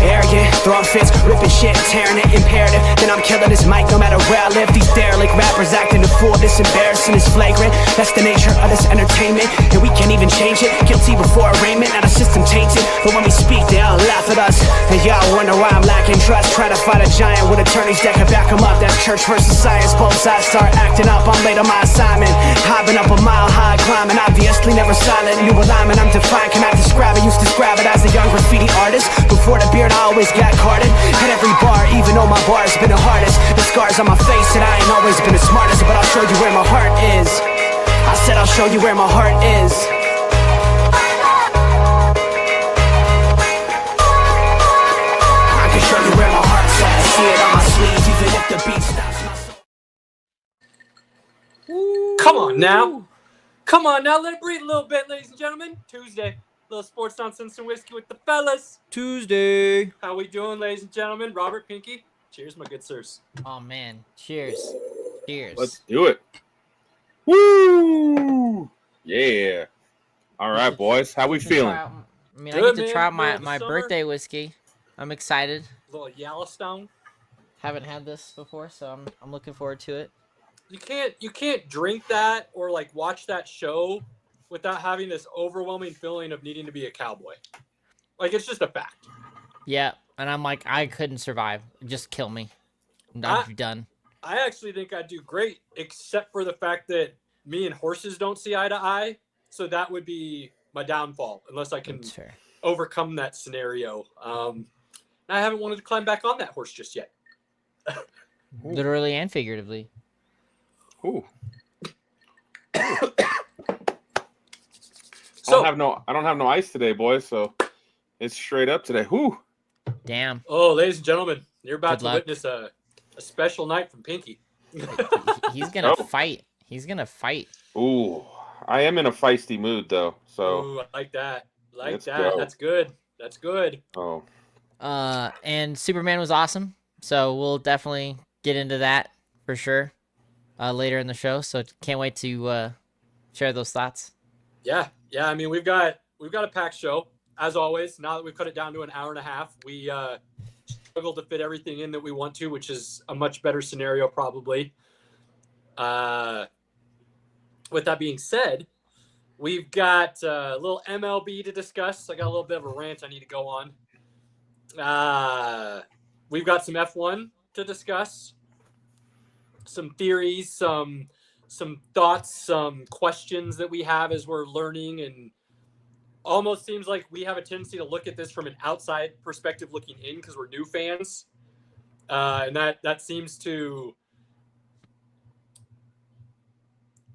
Arrogant, throwing fits, ripping shit, tearing it, imperative. Then I'm killing this mic no matter where I live. These derelict rappers acting a fool, this embarrassing is flagrant. That's the nature of this entertainment, and we can't even change it. Guilty before arraignment, now the system tainted. But when we speak, they all laugh at us. And y'all wonder why I'm lacking trust. Try to fight a giant with attorneys that can back them up. That's church versus science, both sides start acting up. I'm late on my assignment, hopping up a mile high, climbing. Obviously never silent, new alignment, I'm defiant, cannot describe it. Used to describe it as a young graffiti artist. Before the beard, I always got carded. Hit every bar, even though my bar's been the hardest. The scars on my face, and I ain't always been the smartest. But I'll show you where my heart is. I said I'll show you where my heart is. I can show you where my heart's at. See it on my sleeve, even if the beat stops my soul. Come on now. Come on now, let it breathe a little bit, ladies and gentlemen. Tuesday, little sports nonsense and whiskey with the fellas. Tuesday. How we doing, ladies and gentlemen? Robert, Pinky, cheers, my good sirs. Oh, man. Cheers. Cheers. Let's do it. Woo! Yeah. All right, boys. How we feeling? I Good, get to man. try Middle of the my summer. birthday whiskey. I'm excited. A little Yellowstone. Haven't had this before, so I'm looking forward to it. You can't drink that or like watch that show without having this overwhelming feeling of needing to be a cowboy. Like, it's just a fact. Yeah, and I'm like, I couldn't survive. Just kill me. I'd be done. I actually think I'd do great, except for the fact that me and horses don't see eye to eye. So that would be my downfall, unless I can That's fair. overcome that scenario. I haven't wanted to climb back on that horse just yet. Literally and figuratively. Ooh. So, I don't have no ice today, boys. So it's straight up today. Whoo. Damn. oh, ladies and gentlemen, you're about Good to luck. witness a special night from Pinky. He's gonna Oh. fight. He's gonna fight. Ooh. I am in a feisty mood though. So Ooh, I like that. Let's That. go. That's good. That's good. oh. And Superman was awesome. So we'll definitely get into that for sure later in the show. So can't wait to share those thoughts. Yeah. I mean, we've got a packed show as always. Now that we've cut it down to an hour and a half, we struggle to fit everything in that we want to, which is a much better scenario probably. With that being said, we've got a little MLB to discuss. I got a little bit of a rant I need to go on. We've got some F1 to discuss, some theories, some thoughts, some questions that we have as we're learning, and almost seems like we have a tendency to look at this from an outside perspective looking in because we're new fans. And that seems to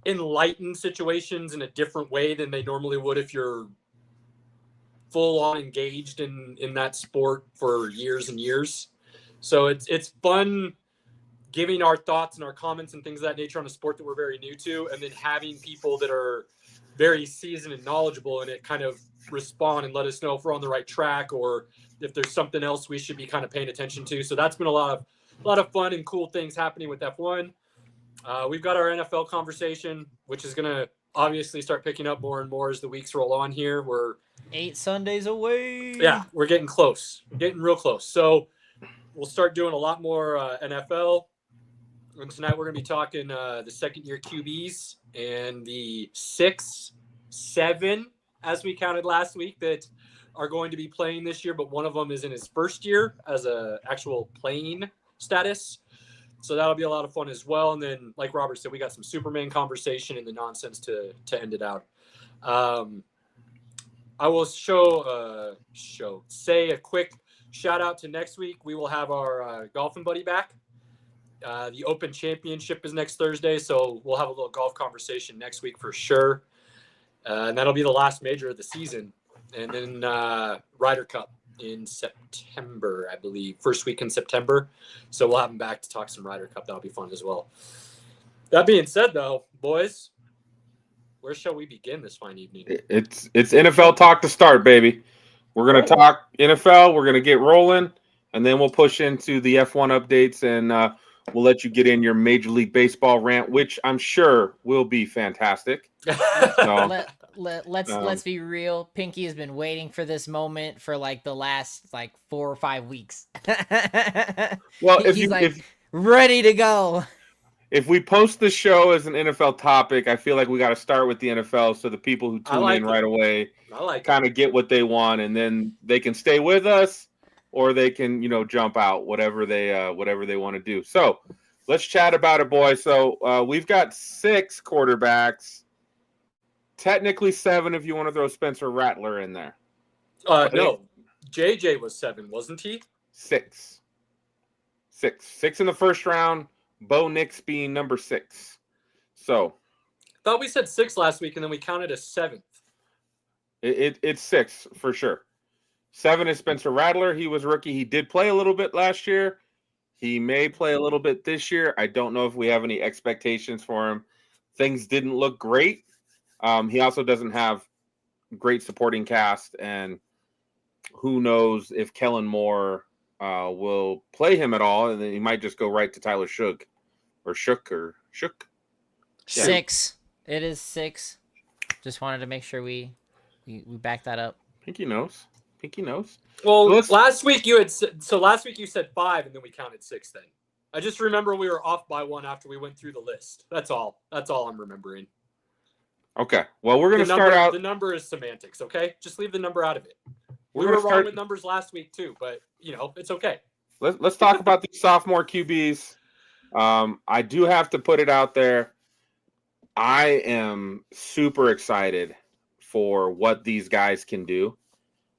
enlighten situations in a different way than they normally would if you're full on engaged in that sport for years and years. So it's fun giving our thoughts and our comments and things of that nature on a sport that we're very new to, and then having people that are very seasoned and knowledgeable in it kind of respond and let us know if we're on the right track or if there's something else we should be kind of paying attention to. So that's been a lot of fun and cool things happening with F1. We've got our NFL conversation, which is going to obviously start picking up more and more as the weeks roll on here. We're 8 Sundays away. Yeah, we're getting close. We're getting real close. So we'll start doing a lot more NFL. And tonight we're going to be talking the second-year QBs and the 6, 7, as we counted last week, that are going to be playing this year, but one of them is in his first year as a actual playing status. So that'll be a lot of fun as well. And then, like Robert said, we got some Superman conversation and the nonsense to end it out. I will say a quick shout out to next week. We will have our golfing buddy back. The Open Championship is next Thursday, so we'll have a little golf conversation next week for sure. And that'll be the last major of the season. And then Ryder Cup in September, I believe, first week in September. So we'll have him back to talk some Ryder Cup. That'll be fun as well. That being said, though, boys, where shall we begin this fine evening? It's NFL talk to start, baby. We're gonna talk NFL. We're gonna get rolling, and then we'll push into the F1 updates, and we'll let you get in your Major League Baseball rant, which I'm sure will be fantastic. So, let's be real. Pinky has been waiting for this moment for like the last like 4 or 5 weeks. Well, He's ready to go. If we post the show as an NFL topic, I feel like we got to start with the NFL so the people who tune in right away kind of get what they want, and then they can stay with us or they can, jump out, whatever they want to do. So let's chat about it, boys. So we've got 6 quarterbacks, technically 7 if you want to throw Spencer Rattler in there. No, JJ was 7, wasn't he? 6 in the first round. Bo Nix being number 6. So, thought we said 6 last week, and then we counted a 7th. It's 6 for sure. 7 is Spencer Rattler. He was rookie. He did play a little bit last year. He may play a little bit this year. I don't know if we have any expectations for him. Things didn't look great. He also doesn't have great supporting cast, and who knows if Kellen Moore will play him at all, and then he might just go right to Tyler Shook. Yeah. 6. It is 6. Just wanted to make sure we back that up. Pinky knows. Well, last week you said 5, and then we counted 6. Then I just remember we were off by 1 after we went through the list. That's all I'm remembering. Okay. Well, we're gonna start out. The number is semantics. Okay, just leave the number out of it. We were wrong with numbers last week too, but it's okay. Let's talk about these sophomore QBs. I do have to put it out there. I am super excited for what these guys can do.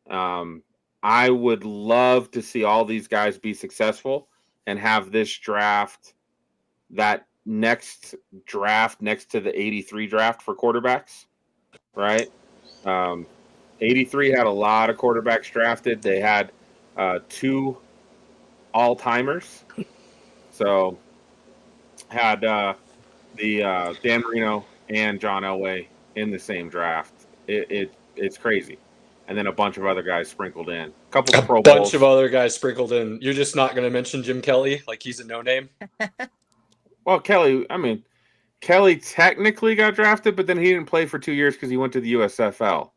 I would love to see all these guys be successful and have this draft, that next draft next to the 83 draft for quarterbacks, right? 83 had a lot of quarterbacks drafted. They had 2 all-timers. So had the Dan Marino and John Elway in the same draft. It's crazy. And then a bunch of other guys sprinkled in. A couple of Pro Bowls. Bunch of other guys sprinkled in. You're just not going to mention Jim Kelly like he's a no-name? Well, Kelly technically got drafted, but then he didn't play for 2 years because he went to the USFL.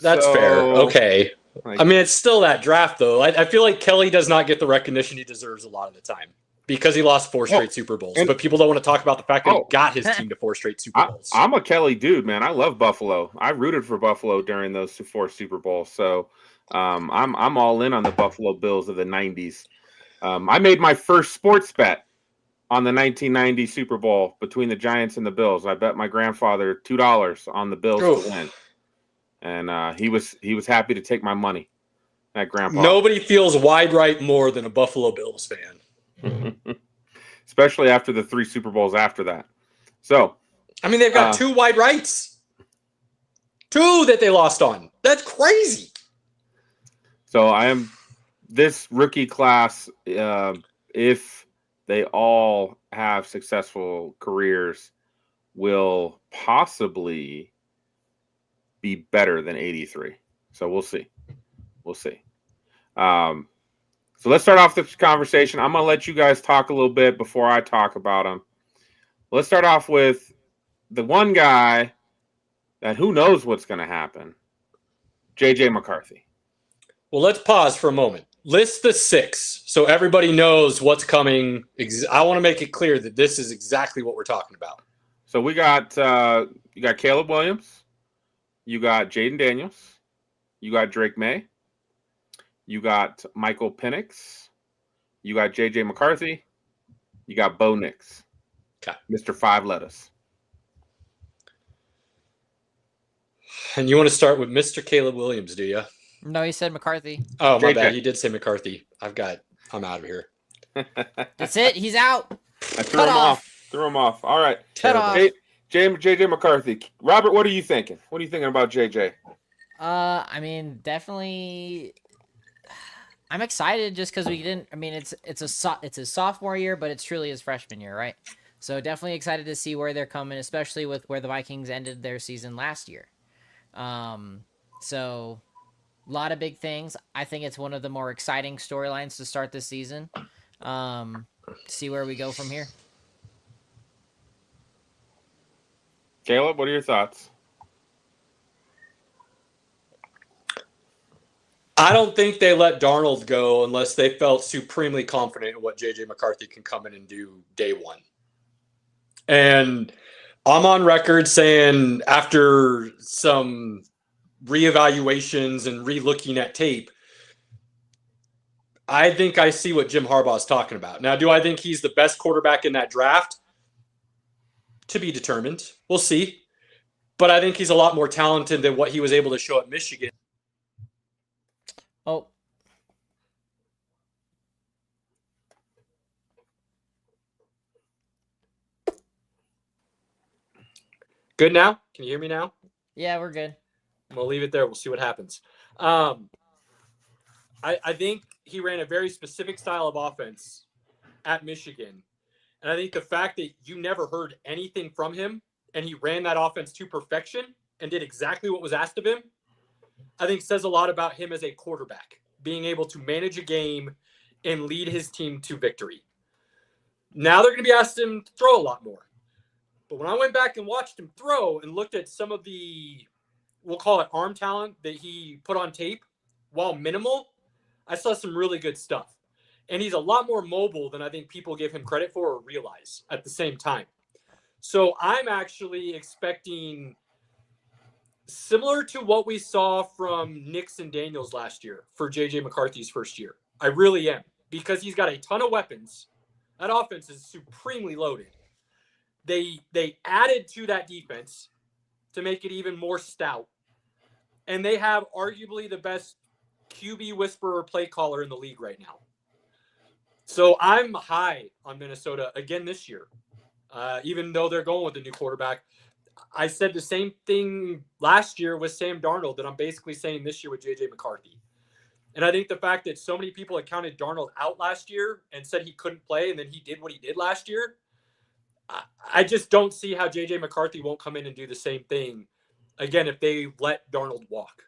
That's fair. Okay. It's still that draft, though. I feel like Kelly does not get the recognition he deserves a lot of the time because he lost 4 straight Super Bowls. But people don't want to talk about the fact that he got his team to 4 straight Super Bowls. I'm a Kelly dude, man. I love Buffalo. I rooted for Buffalo during those 4 Super Bowls. So I'm all in on the Buffalo Bills of the 90s. I made my first sports bet on the 1990 Super Bowl between the Giants and the Bills. I bet my grandfather $2 on the Bills to win. And he was happy to take my money. That grandpa. Nobody feels wide right more than a Buffalo Bills fan. Especially after the 3 Super Bowls after that. So, they've got 2 wide rights. 2 that they lost on. That's crazy. So this rookie class, if they all have successful careers, will possibly be better than 83. So we'll see. So let's start off this conversation. I'm going to let you guys talk a little bit before I talk about them. Let's start off with the one guy that who knows what's going to happen, J.J. McCarthy. Well, let's pause for a moment. List the 6 so everybody knows what's coming. I want to make it clear that this is exactly what we're talking about. So we got you got Caleb Williams, you got Jaden Daniels, you got Drake May, you got Michael Penix, you got J.J. McCarthy, you got Bo Nix, okay. Mr. 5 Lettuce. And you want to start with Mr. Caleb Williams, do you? No, he said McCarthy. Oh, my bad. He did say McCarthy. I'm out of here. That's it. He's out. I threw him off. All right. Cut off. J.J. McCarthy. Robert, what are you thinking? What are you thinking about J.J.? Definitely. I'm excited just because we didn't. It's his sophomore year, but it's truly his freshman year, right? So definitely excited to see where they're coming, especially with where the Vikings ended their season last year. So a lot of big things. I think it's one of the more exciting storylines to start this season. See where we go from here. Caleb, what are your thoughts? I don't think they let Darnold go unless they felt supremely confident in what J.J. McCarthy can come in and do day one. And I'm on record saying after some reevaluations and re-looking at tape, I think I see what Jim Harbaugh is talking about. Now, do I think he's the best quarterback in that draft? To be determined. We'll see. But I think he's a lot more talented than what he was able to show at Michigan. Oh. Good now? Can you hear me now? Yeah, we're good. We'll leave it there. We'll see what happens. I think he ran a very specific style of offense at Michigan. And I think the fact that you never heard anything from him and he ran that offense to perfection and did exactly what was asked of him, I think says a lot about him as a quarterback, being able to manage a game and lead his team to victory. Now they're going to be asking him to throw a lot more. But when I went back and watched him throw and looked at some of the, we'll call it arm talent that he put on tape, while minimal, I saw some really good stuff. And he's a lot more mobile than I think people give him credit for or realize at the same time. So I'm actually expecting similar to what we saw from Nix and Daniels last year for J.J. McCarthy's first year. I really am, because he's got a ton of weapons. That offense is supremely loaded. They added to that defense to make it even more stout. And they have arguably the best QB whisperer play caller in the league right now. So I'm high on Minnesota again this year, even though they're going with a new quarterback. I said the same thing last year with Sam Darnold that I'm basically saying this year with J.J. McCarthy. And I think the fact that so many people had counted Darnold out last year and said he couldn't play, and then he did what he did last year, I just don't see how J.J. McCarthy won't come in and do the same thing again if they let Darnold walk.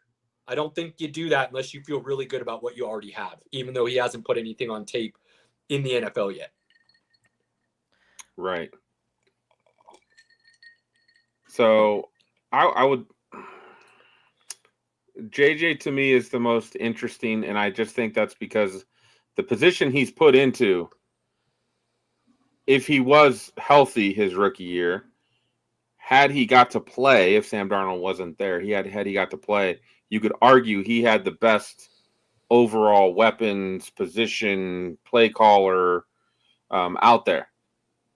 I don't think you do that unless you feel really good about what you already have, even though he hasn't put anything on tape in the NFL yet. Right. So I would JJ to me is the most interesting, and I just think that's because the position he's put into, if he was healthy his rookie year, had he got to play, if Sam Darnold wasn't there, had he got to play, you could argue he had the best overall weapons, position, play caller out there.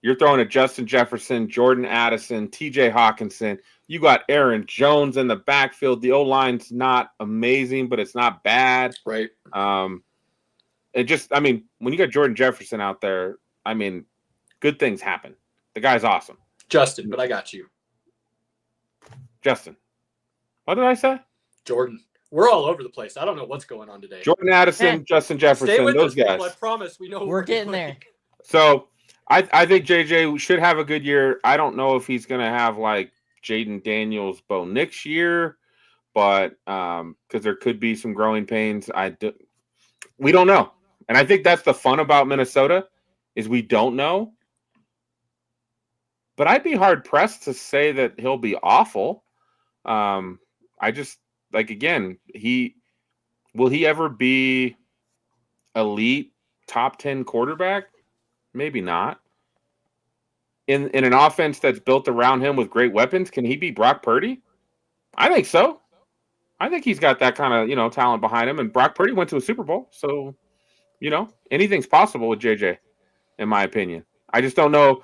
You're throwing at Justin Jefferson, Jordan Addison, TJ Hawkinson. You got Aaron Jones in the backfield. The O-line's not amazing, but it's not bad. Right. When you got Jordan Jefferson out there, good things happen. The guy's awesome. Justin, but I got you. Justin. What did I say? Jordan. We're all over the place. I don't know what's going on today. Jordan Addison, Justin Jefferson, Stay with those us, guys. people. I promise we know what We're getting there. So I think JJ should have a good year. I don't know if he's going to have like Jaden Daniels, Bo Nix year, but because there could be some growing pains. We don't know. And I think that's the fun about Minnesota is we don't know. But I'd be hard pressed to say that he'll be awful. Will he ever be elite top 10 quarterback? Maybe not. In an offense that's built around him with great weapons, can he be Brock Purdy? I think so. I think he's got that kind of, talent behind him. And Brock Purdy went to a Super Bowl. So, anything's possible with JJ, in my opinion. I just don't know.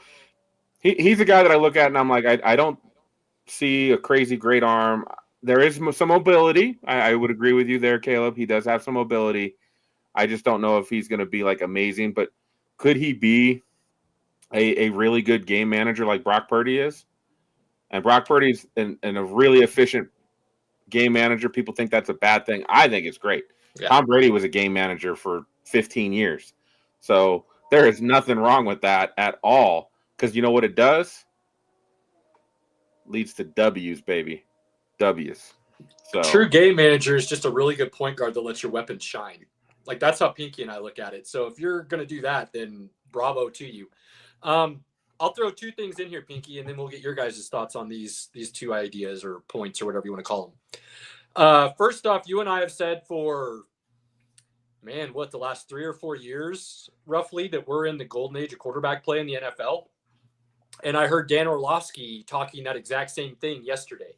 He's a guy that I look at and I'm like, I don't see a crazy great arm. There is some mobility. I would agree with you there, Caleb. He does have some mobility. I just don't know if he's going to be like amazing, but could he be a really good game manager like Brock Purdy is? And Brock Purdy's a really efficient game manager. People think that's a bad thing. I think it's great. Yeah. Tom Brady was a game manager for 15 years. So there is nothing wrong with that at all. Because you know what it does? Leads to W's, baby. W's. So true game manager is just a really good point guard that lets your weapons shine. Like, that's how Pinky and I look at it. So if you're going to do that, then bravo to you. I'll throw two things in here, Pinky, and then we'll get your guys' thoughts on these two ideas or points or whatever you want to call them. First off, you and I have said for man, what, the last 3 or 4 years roughly that we're in the golden age of quarterback play in the NFL. And I heard Dan Orlovsky talking that exact same thing yesterday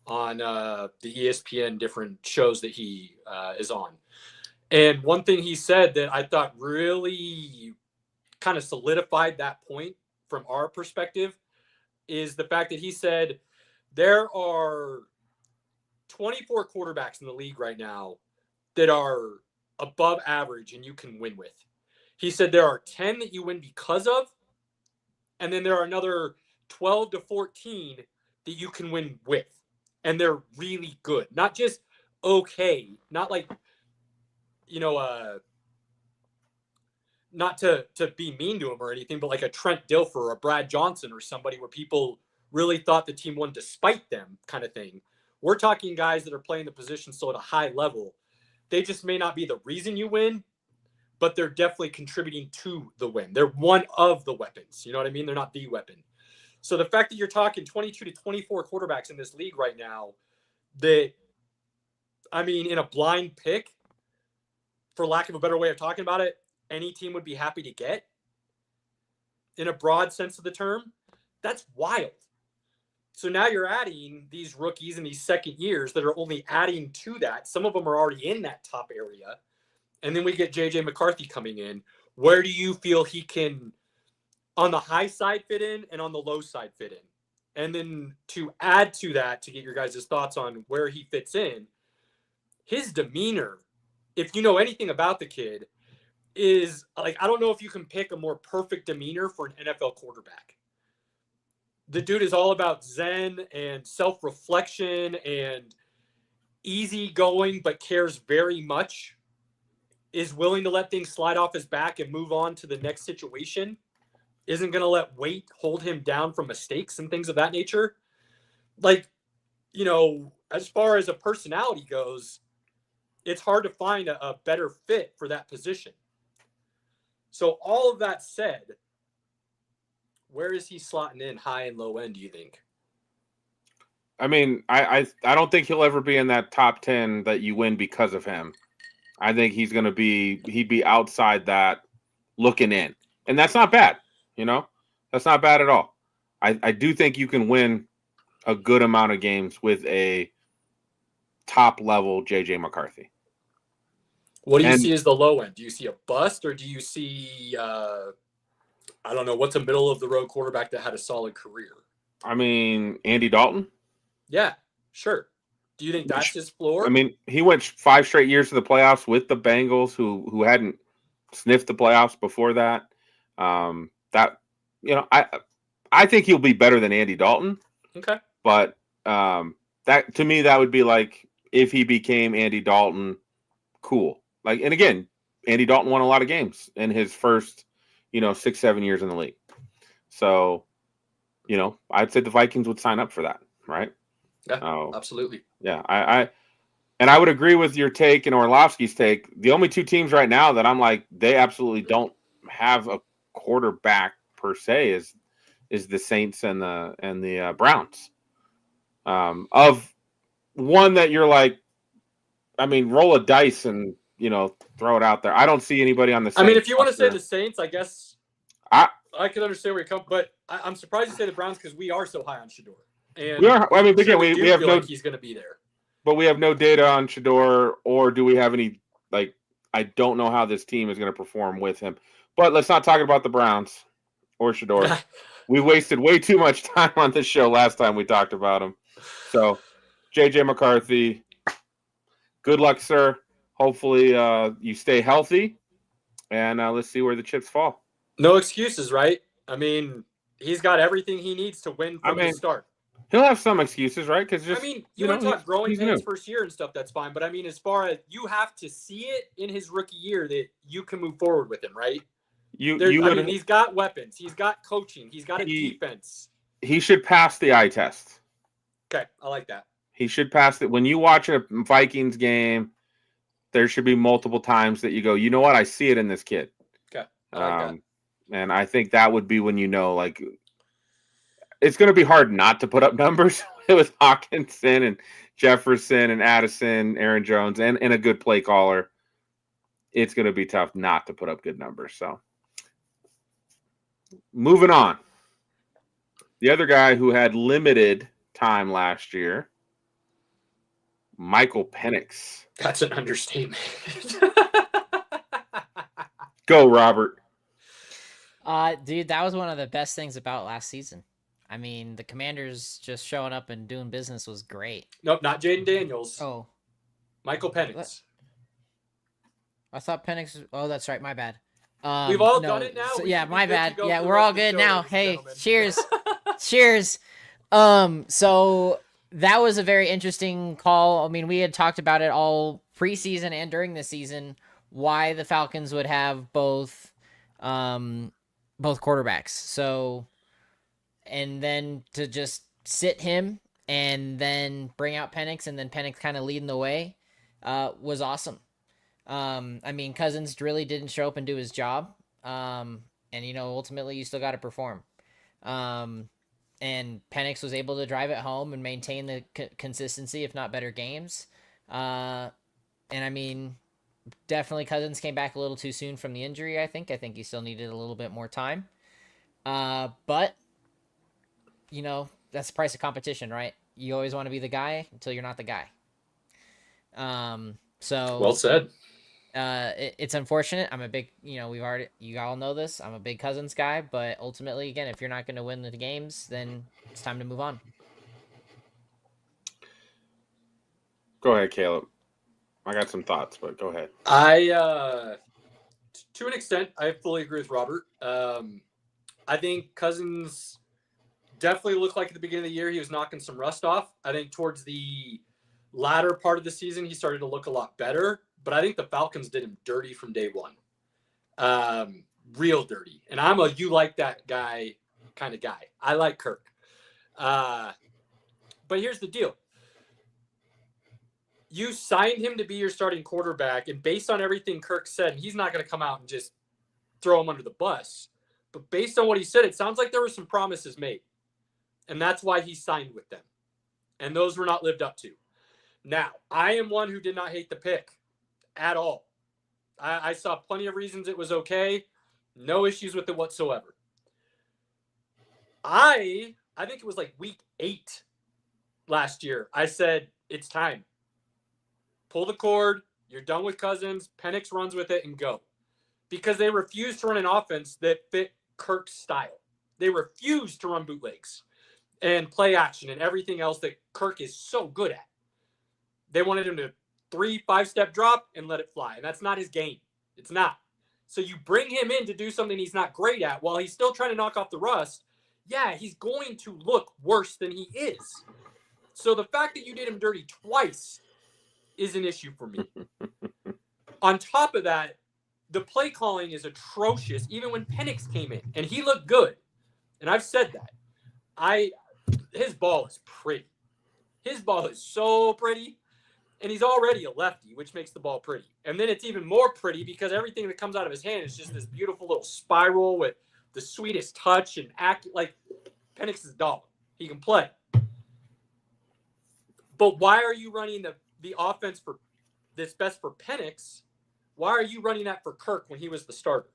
on the ESPN different shows that he is on. And one thing he said that I thought really kind of solidified that point from our perspective is the fact that he said there are 24 quarterbacks in the league right now that are above average and you can win with. He said there are 10 that you win because of, and then there are another 12 to 14 that you can win with. And they're really good. Not just okay. Not like, not to be mean to him or anything, but like a Trent Dilfer or a Brad Johnson or somebody where people really thought the team won despite them kind of thing. We're talking guys that are playing the position still at a high level. They just may not be the reason you win, but they're definitely contributing to the win. They're one of the weapons. You know what I mean? They're not the weapon. So the fact that you're talking 22 to 24 quarterbacks in this league right now that, I mean, in a blind pick, for lack of a better way of talking about it, any team would be happy to get, in a broad sense of the term, that's wild. So now you're adding these rookies in these second years that are only adding to that. Some of them are already in that top area. And then we get J.J. McCarthy coming in. Where do you feel he can, on the high side, fit in and on the low side fit in? And then to add to that, to get your guys' thoughts on where he fits in, his demeanor, if you know anything about the kid, is like, I don't know if you can pick a more perfect demeanor for an NFL quarterback. The dude is all about zen and self-reflection and easygoing, but cares very much, is willing to let things slide off his back and move on to the next situation, isn't going to let weight hold him down from mistakes and things of that nature. Like, as far as a personality goes, it's hard to find a better fit for that position. So all of that said, where is he slotting in high and low end, do you think? I mean, I don't think he'll ever be in that top 10 that you win because of him. I think he'd be outside that looking in. And that's not bad, That's not bad at all. I do think you can win a good amount of games with a top level J.J. McCarthy. What do you see as the low end? Do you see a bust, or do you see, I don't know, what's a middle of the road quarterback that had a solid career? I mean, Andy Dalton? Yeah, sure. Do you think that's his floor? I mean, he went 5 straight years to the playoffs with the Bengals, who hadn't sniffed the playoffs before that. I think he'll be better than Andy Dalton. Okay. But that, to me, that would be like if he became Andy Dalton, cool. Like, and again, Andy Dalton won a lot of games in his first, 6-7 years in the league. So, I'd say the Vikings would sign up for that, right? Yeah, absolutely. Yeah, I would agree with your take and Orlovsky's take. The only 2 teams right now that I'm like, they absolutely don't have a quarterback per se is the Saints and the Browns. Of one that you're like, I mean, roll a dice and throw it out there. I don't see anybody on the Saints. I mean, if you want to say the Saints, I guess I can understand where you come, but I'm surprised you say the Browns because we are so high on Shedeur. And we are. I mean, again, we have no. Like he's going to be there, but we have no data on Shedeur, or do we have any? Like, I don't know how this team is going to perform with him. But let's not talk about the Browns or Shedeur. We wasted way too much time on this show last time we talked about him. So, J.J. McCarthy, good luck, sir. Hopefully, you stay healthy, and let's see where the chips fall. No excuses, right? I mean, he's got everything he needs to win from the start. He'll have some excuses, right? Because you want to talk growing pains first year and stuff, that's fine. But I mean, as far as you have to see it in his rookie year that you can move forward with him, right? He's got weapons. He's got coaching. He's got a defense. He should pass the eye test. Okay, I like that. He should pass it. When you watch a Vikings game, there should be multiple times that you go, you know what? I see it in this kid. Okay, I like that. And I think that would be when like, it's going to be hard not to put up numbers with Hawkinson and Jefferson and Addison, Aaron Jones, and a good play caller. it's going to be tough not to put up good numbers. So moving on. The other guy who had limited time last year, Michael Penix. That's an understatement. Go, Robert. Dude, that was one of the best things about last season. I mean, the Commanders just showing up and doing business was great. Nope, not Jaden Daniels. Oh, Michael Penix. What? I thought Penix. Oh, that's right. My bad. We've all done it now. So, We yeah, should be my good to bad. go Yeah, for the we're rest all of the good show, now. ladies and Hey, gentlemen. cheers. Cheers. So that was a very interesting call. I mean, we had talked about it all preseason and during the season, why the Falcons would have both quarterbacks. So, and then to just sit him and then bring out Penix and then Penix kind of leading the way was awesome. I mean, Cousins really didn't show up and do his job. And, ultimately you still got to perform. And Penix was able to drive it home and maintain the consistency, if not better games. And I mean, definitely Cousins came back a little too soon from the injury, I think. I think he still needed a little bit more time. But, that's the price of competition, right? You always want to be the guy until you're not the guy. So Well said. It's unfortunate. I'm a big, you all know this. I'm a big Cousins guy, but ultimately, again, if you're not going to win the games, then it's time to move on. Go ahead, Caleb. I got some thoughts, but go ahead. To an extent, I fully agree with Robert. I think Cousins definitely looked like at the beginning of the year he was knocking some rust off. I think towards the latter part of the season, he started to look a lot better. But I think the Falcons did him dirty from day one. Real dirty. And I'm a you like that guy kind of guy. I like Kirk. But here's the deal. You signed him to be your starting quarterback, and based on everything Kirk said, he's not going to come out and just throw him under the bus. But based on what he said, it sounds like there were some promises made. And that's why he signed with them. And those were not lived up to. Now, I am one who did not hate the pick at all. I saw plenty of reasons it was okay. No issues with it whatsoever. I think it was like week 8 last year. I said, it's time. Pull the cord. You're done with Cousins. Penix runs with it and go. Because they refused to run an offense that fit Kirk's style. They refused to run bootlegs and play action and everything else that Kirk is so good at. They wanted him to 3-5-step drop and let it fly. And that's not his game. It's not. So you bring him in to do something he's not great at while he's still trying to knock off the rust. Yeah, he's going to look worse than he is. So the fact that you did him dirty twice is an issue for me. On top of that, the play calling is atrocious even when Penix came in. And he looked good. And I've said that. His ball is pretty. His ball is so pretty. And he's already a lefty, which makes the ball pretty. And then it's even more pretty because everything that comes out of his hand is just this beautiful little spiral with the sweetest touch and act like Penix is a dog. He can play. But why are you running the offense for that's best for Penix? Why are you running that for Kirk when he was the starter?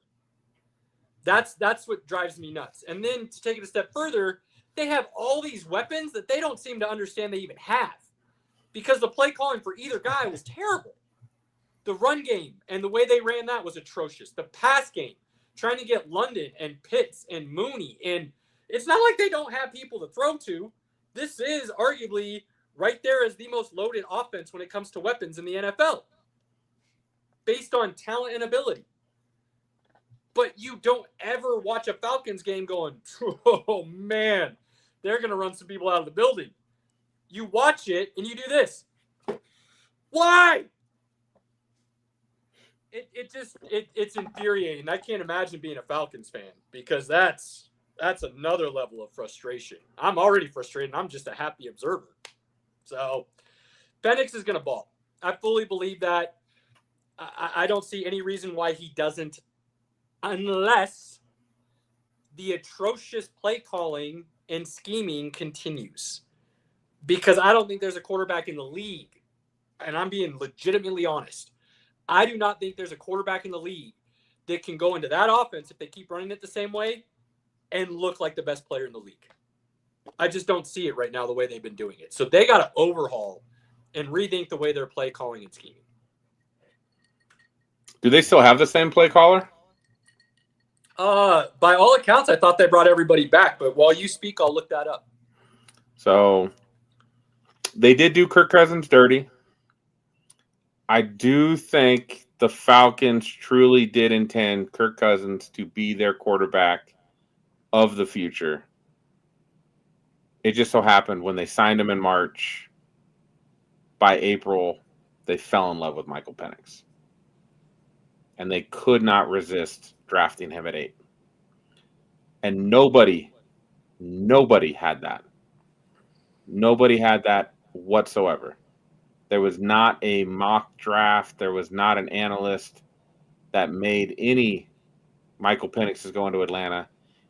That's what drives me nuts. And then to take it a step further, they have all these weapons that they don't seem to understand they even have. Because the play calling for either guy was terrible. The run game and the way they ran that was atrocious. The pass game, trying to get London and Pitts and Mooney. And it's not like they don't have people to throw to. This is arguably right there as the most loaded offense when it comes to weapons in the NFL. Based on talent and ability. But you don't ever watch a Falcons game going, oh man, they're going to run some people out of the building. You watch it and you do this. Why? It's infuriating. I can't imagine being a Falcons fan because that's another level of frustration. I'm already frustrated. I'm just a happy observer. So Penix is going to ball. I fully believe that. I don't see any reason why he doesn't unless the atrocious play calling and scheming continues. Because I don't think there's a quarterback in the league, and I'm being legitimately honest, I do not think there's a quarterback in the league that can go into that offense if they keep running it the same way and look like the best player in the league. I just don't see it right now the way they've been doing it. So they got to overhaul and rethink the way they're play calling and scheming. Do they still have the same play caller? By all accounts, I thought they brought everybody back, but while you speak, I'll look that up. So they did do Kirk Cousins dirty. I do think the Falcons truly did intend Kirk Cousins to be their quarterback of the future. It just so happened when they signed him in March, by April, they fell in love with Michael Penix. And they could not resist drafting him at 8. And nobody had that. Nobody had that whatsoever. There was not a mock draft. There was not an analyst that made any Michael Penix is going to Atlanta.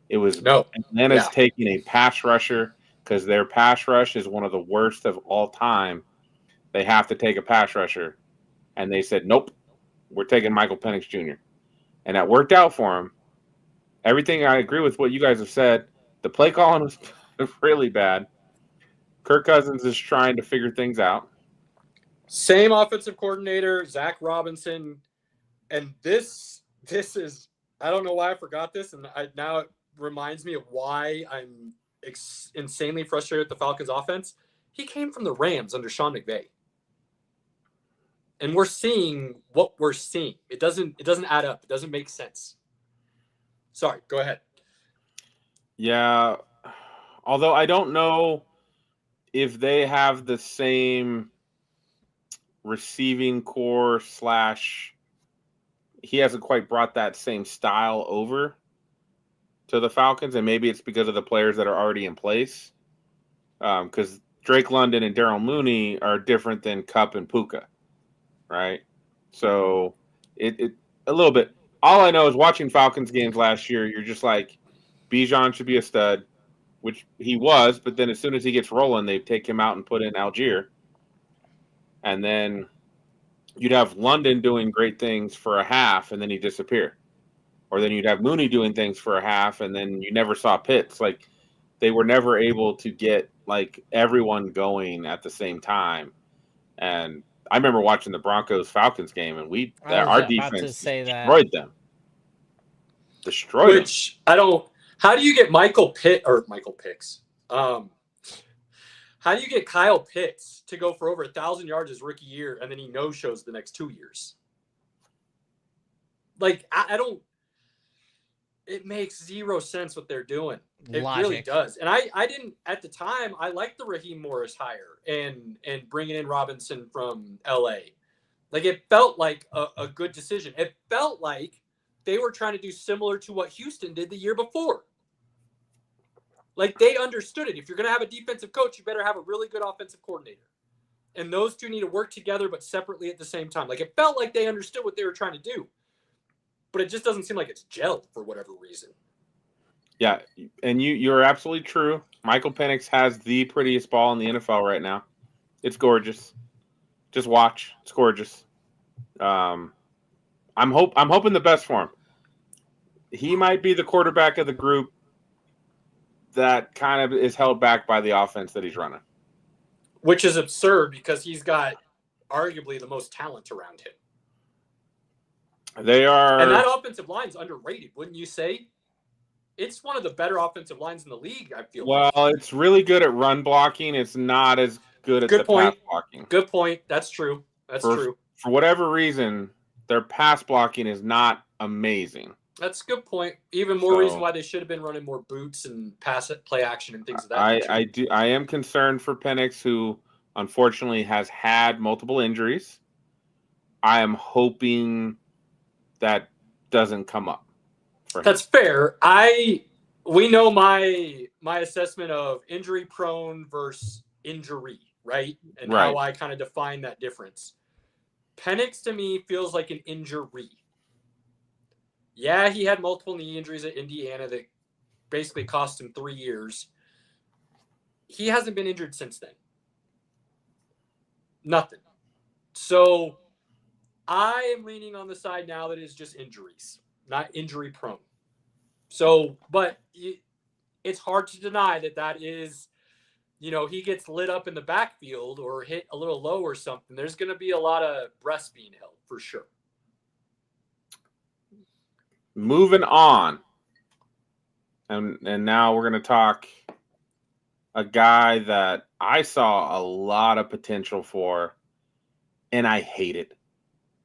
It was Atlanta's taking a pass rusher because their pass rush is one of the worst of all time. They have to take a pass rusher. And they said, nope, we're taking Michael Penix Jr. And that worked out for him. Everything I agree with what you guys have said. The play calling was really bad. Kirk Cousins is trying to figure things out. Same offensive coordinator, Zach Robinson. And this is, I don't know why I forgot this. And now it reminds me of why I'm insanely frustrated with the Falcons offense. He came from the Rams under Sean McVay. And we're seeing what we're seeing. It doesn't add up. It doesn't make sense. Sorry, go ahead. Yeah. Although I don't know if they have the same receiving core / he hasn't quite brought that same style over to the Falcons. And maybe it's because of the players that are already in place. Because Drake London and Darryl Mooney are different than Kupp and Puka. Right? So it a little bit. All I know is watching Falcons games last year, you're just like, Bijan should be a stud, which he was, but then as soon as he gets rolling, they take him out and put in Algier. And then you'd have London doing great things for a half, and then he'd disappear. Or then you'd have Mooney doing things for a half, and then you never saw Pitts. Like, they were never able to get, like, everyone going at the same time. And I remember watching the Broncos-Falcons game, and our defense destroyed them. Which I don't. How do you get Michael Pitts? How do you get Kyle Pitts to go for over 1,000 yards his rookie year, and then he no-shows the next 2 years? Like, I don't. It makes zero sense what they're doing. It really does. And I didn't at the time. I liked the Raheem Morris hire and bringing in Robinson from LA. Like, it felt like a good decision. It felt like they were trying to do similar to what Houston did the year before. Like, they understood it. If you're going to have a defensive coach, you better have a really good offensive coordinator. And those two need to work together, but separately at the same time. Like, it felt like they understood what they were trying to do. But it just doesn't seem like it's gelled for whatever reason. Yeah, and you're absolutely true. Michael Penix has the prettiest ball in the NFL right now. It's gorgeous. Just watch. It's gorgeous. I'm hoping the best for him. He might be the quarterback of the group that kind of is held back by the offense that he's running. Which is absurd because he's got arguably the most talent around him. They are. And that offensive line's underrated, wouldn't you say? It's one of the better offensive lines in the league, I feel like. Well, it's really good at run blocking. It's not as good at pass blocking. Good point. That's true. True. For whatever reason, their pass blocking is not amazing. That's a good point. Even more reason why they should have been running more boots and play action and things of that nature. I am concerned for Penix, who unfortunately has had multiple injuries. I am hoping that doesn't come up. That's fair. We know my assessment of injury prone versus injury, right? And how I kind of define that difference. Penix to me feels like an injury. Yeah, he had multiple knee injuries at Indiana that basically cost him 3 years. He hasn't been injured since then. Nothing. So I am leaning on the side now that is just injuries, not injury prone. So, but it's hard to deny that is, he gets lit up in the backfield or hit a little low or something. There's going to be a lot of breaths being held for sure. Moving on. And now we're going to talk a guy that I saw a lot of potential for, and I hate it.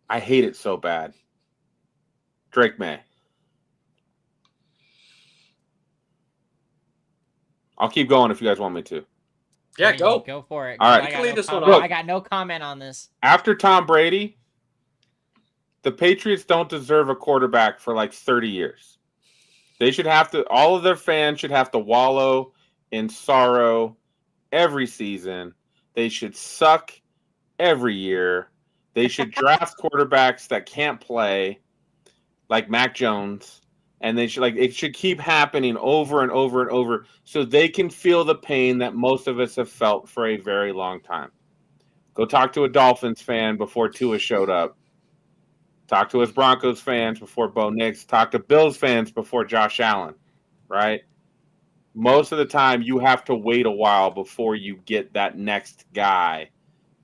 I hate it so bad. Drake May. I'll keep going if you guys want me to. Yeah, go. Go for it. All right. I got no comment on this. After Tom Brady, the Patriots don't deserve a quarterback for like 30 years. They should have to, all of their fans should have to wallow in sorrow every season. They should suck every year. They should draft quarterbacks that can't play, like Mac Jones. And they should it should keep happening over and over and over so they can feel the pain that most of us have felt for a very long time. Go talk to a Dolphins fan before Tua showed up. Talk to us Broncos fans before Bo Nix. Talk to Bills fans before Josh Allen, right? Most of the time you have to wait a while before you get that next guy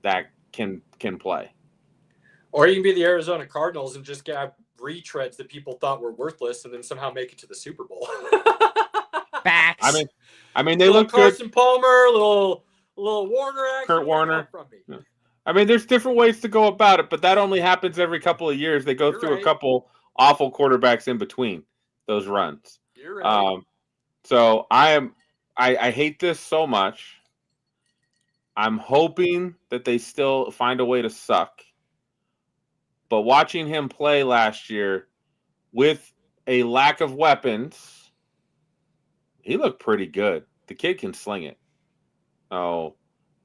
that can play. Or you can be the Arizona Cardinals and just get retreads that people thought were worthless and then somehow make it to the Super Bowl. Facts. I mean they look good. Carson Palmer, little Warner action. Kurt Warner. From me. Yeah. I mean, there's different ways to go about it, but that only happens every couple of years. They go through a couple awful quarterbacks in between those runs. You're right. So I hate this so much. I'm hoping that they still find a way to suck. But watching him play last year with a lack of weapons, he looked pretty good. The kid can sling it. Oh,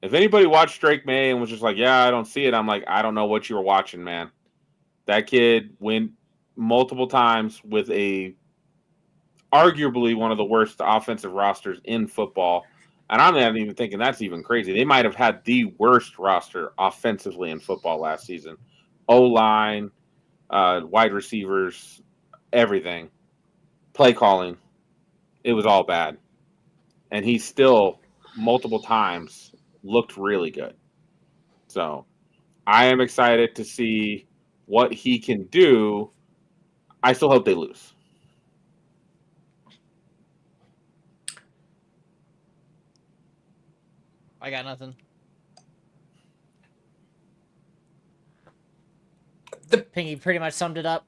if anybody watched Drake May and was just like, yeah, I don't see it, I'm like, I don't know what you were watching, man. That kid went multiple times with arguably one of the worst offensive rosters in football. And I'm not even thinking that's even crazy. They might have had the worst roster offensively in football last season. O-line, wide receivers, everything. Play calling. It was all bad. And he still, multiple times, looked really good. So, I am excited to see what he can do. I still hope they lose. I got nothing. Pinky pretty much summed it up.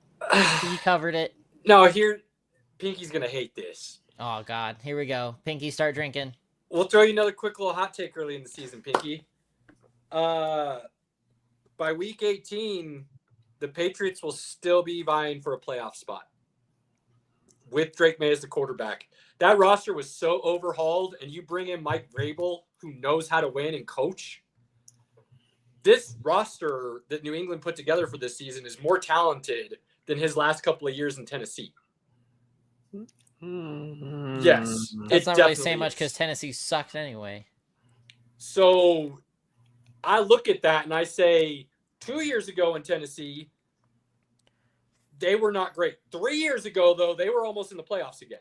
He covered it. No, Pinky's going to hate this. Oh, God. Here we go. Pinky, start drinking. We'll throw you another quick little hot take early in the season, Pinky. By week 18, the Patriots will still be vying for a playoff spot with Drake May as the quarterback. That roster was so overhauled, and you bring in Mike Vrabel, who knows how to win and coach. This roster that New England put together for this season is more talented than his last couple of years in Tennessee. Yes. That's not really saying much because Tennessee sucked anyway. So I look at that and I say 2 years ago in Tennessee, they were not great. 3 years ago, though, they were almost in the playoffs again.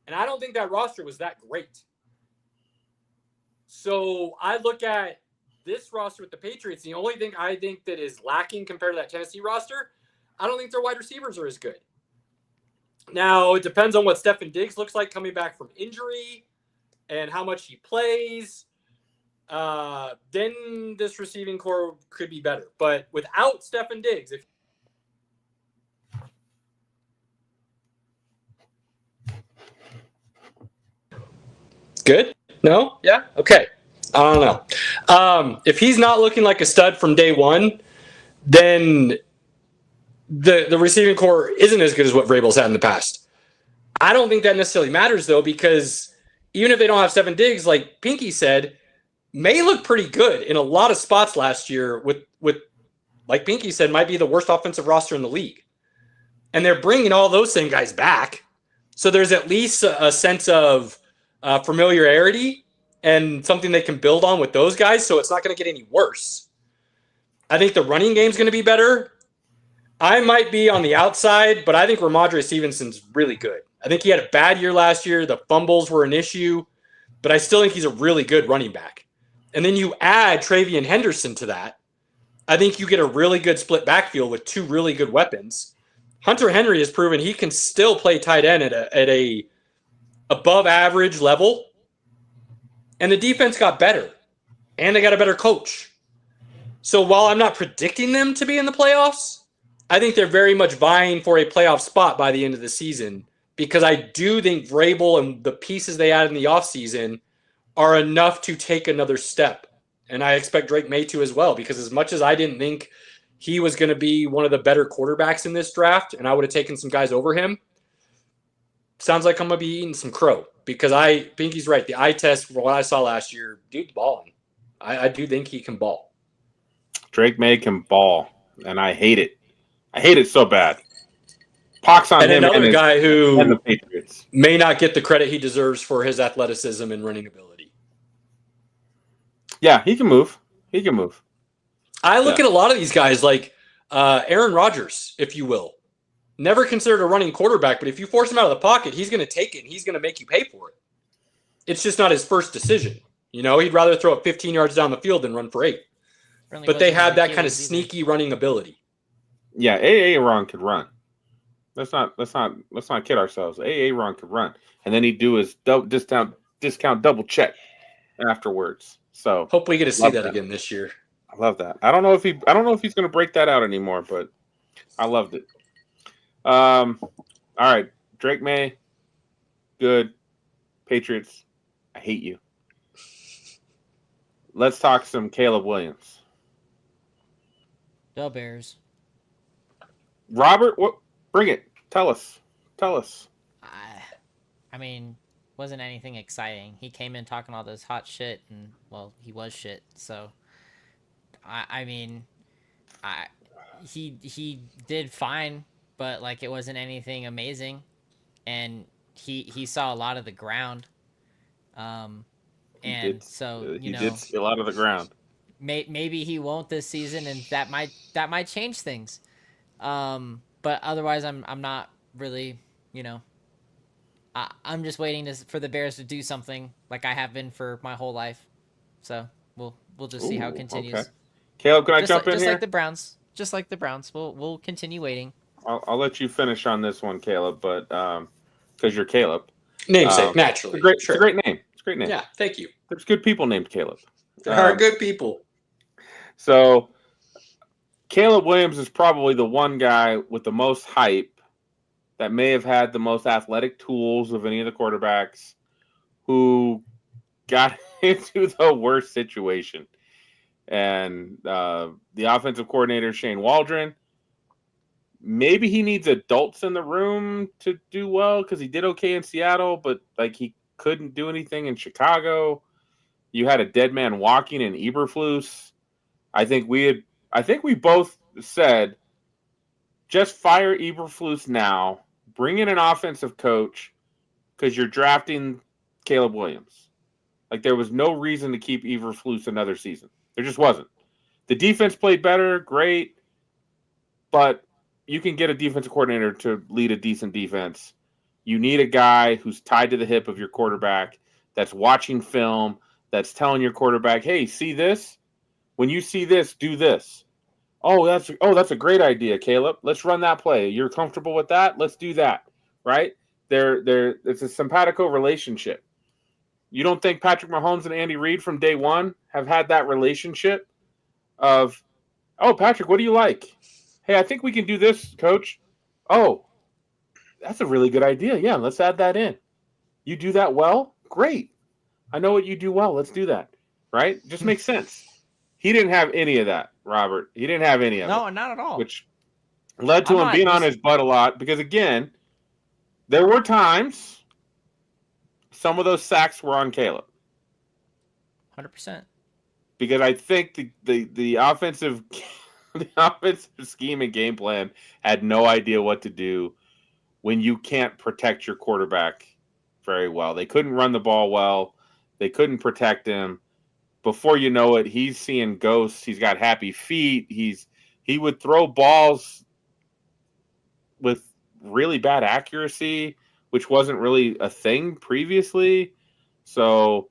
And I don't think that roster was that great. So I look at this roster with the Patriots. The only thing I think that is lacking compared to that Tennessee roster, I don't think their wide receivers are as good. Now, it depends on what Stefan Diggs looks like coming back from injury and how much he plays. Then this receiving core could be better. But without Stefan Diggs, if good? No? Yeah? Okay. I don't know. If he's not looking like a stud from day one, then the receiving core isn't as good as what Vrabel's had in the past. I don't think that necessarily matters, though, because even if they don't have Stefan Diggs, like Pinky said, May looked pretty good in a lot of spots last year with like Pinky said, might be the worst offensive roster in the league. And they're bringing all those same guys back. So there's at least a sense of familiarity and something they can build on with those guys. So it's not going to get any worse. I think the running game is going to be better. I might be on the outside, but I think Ramondre Stevenson's really good. I think he had a bad year last year. The fumbles were an issue, but I still think he's a really good running back. And then you add Travion Henderson to that. I think you get a really good split backfield with two really good weapons. Hunter Henry has proven he can still play tight end at a above average level. And the defense got better. And they got a better coach. So while I'm not predicting them to be in the playoffs, I think they're very much vying for a playoff spot by the end of the season, because I do think Vrabel and the pieces they add in the offseason are enough to take another step. And I expect Drake May to as well, because as much as I didn't think he was going to be one of the better quarterbacks in this draft, and I would have taken some guys over him, sounds like I'm going to be eating some crow, because I think he's right. The eye test for what I saw last year, dude's balling. I do think he can ball. Drake May can ball, and I hate it. I hate it so bad. Pox on and him another and guy who and the Patriots may not get the credit he deserves for his athleticism and running ability. Yeah, he can move. He can move. I look at a lot of these guys like Aaron Rodgers, if you will. Never considered a running quarterback, but if you force him out of the pocket, he's going to take it and he's going to make you pay for it. It's just not his first decision. You know, he'd rather throw it 15 yards down the field than run for 8. But they have that kind of sneaky running ability. Yeah, Aaron could run. Let's not kid ourselves. Aaron could run, and then he'd do his discount double check afterwards. So hope we get to see that again this year. I love that. I don't know if he's going to break that out anymore, but I loved it. All right, Drake May, good. Patriots, I hate you. Let's talk some Caleb Williams. The Bears. Robert, what? Bring it. Tell us. I mean, wasn't anything exciting. He came in talking all this hot shit, and well, he was shit. So, he did fine, but like it wasn't anything amazing, and he saw a lot of the ground. He did see a lot of the ground. Maybe he won't this season, and that might change things. But otherwise, I'm not really, I'm just waiting for the Bears to do something like I have been for my whole life. So we'll just see how it continues. Okay. Caleb, can I jump in here? Just like the Browns, we'll continue waiting. I'll let you finish on this one, Caleb, but because you're Caleb, namesake, naturally. It's a great name. It's a great name. Yeah, thank you. There's good people named Caleb. There are good people. So Caleb Williams is probably the one guy with the most hype that may have had the most athletic tools of any of the quarterbacks who got into the worst situation. And the offensive coordinator, Shane Waldron, maybe he needs adults in the room to do well because he did okay in Seattle, but like he couldn't do anything in Chicago. You had a dead man walking in Eberflus. I think we both said, just fire Eberflus now, bring in an offensive coach because you're drafting Caleb Williams. Like there was no reason to keep Eberflus another season. There just wasn't. The defense played better, great, but you can get a defensive coordinator to lead a decent defense. You need a guy who's tied to the hip of your quarterback, that's watching film, that's telling your quarterback, hey, see this? When you see this, do this. Oh, that's a great idea, Caleb. Let's run that play. You're comfortable with that? Let's do that. Right? It's a simpatico relationship. You don't think Patrick Mahomes and Andy Reid from day one have had that relationship of, oh, Patrick, what do you like? Hey, I think we can do this, coach. Oh, that's a really good idea. Yeah, let's add that in. You do that well? Great. I know what you do well. Let's do that. Right? Just makes sense. He didn't have any of that, Robert. He didn't have any of it. No, not at all. Which led to him being on his butt a lot because, again, there were times some of those sacks were on Caleb. 100%. Because I think the offensive the offensive scheme and game plan had no idea what to do when you can't protect your quarterback very well. They couldn't run the ball well. They couldn't protect him. Before you know it, he's seeing ghosts. He's got happy feet. He would throw balls with really bad accuracy, which wasn't really a thing previously. So,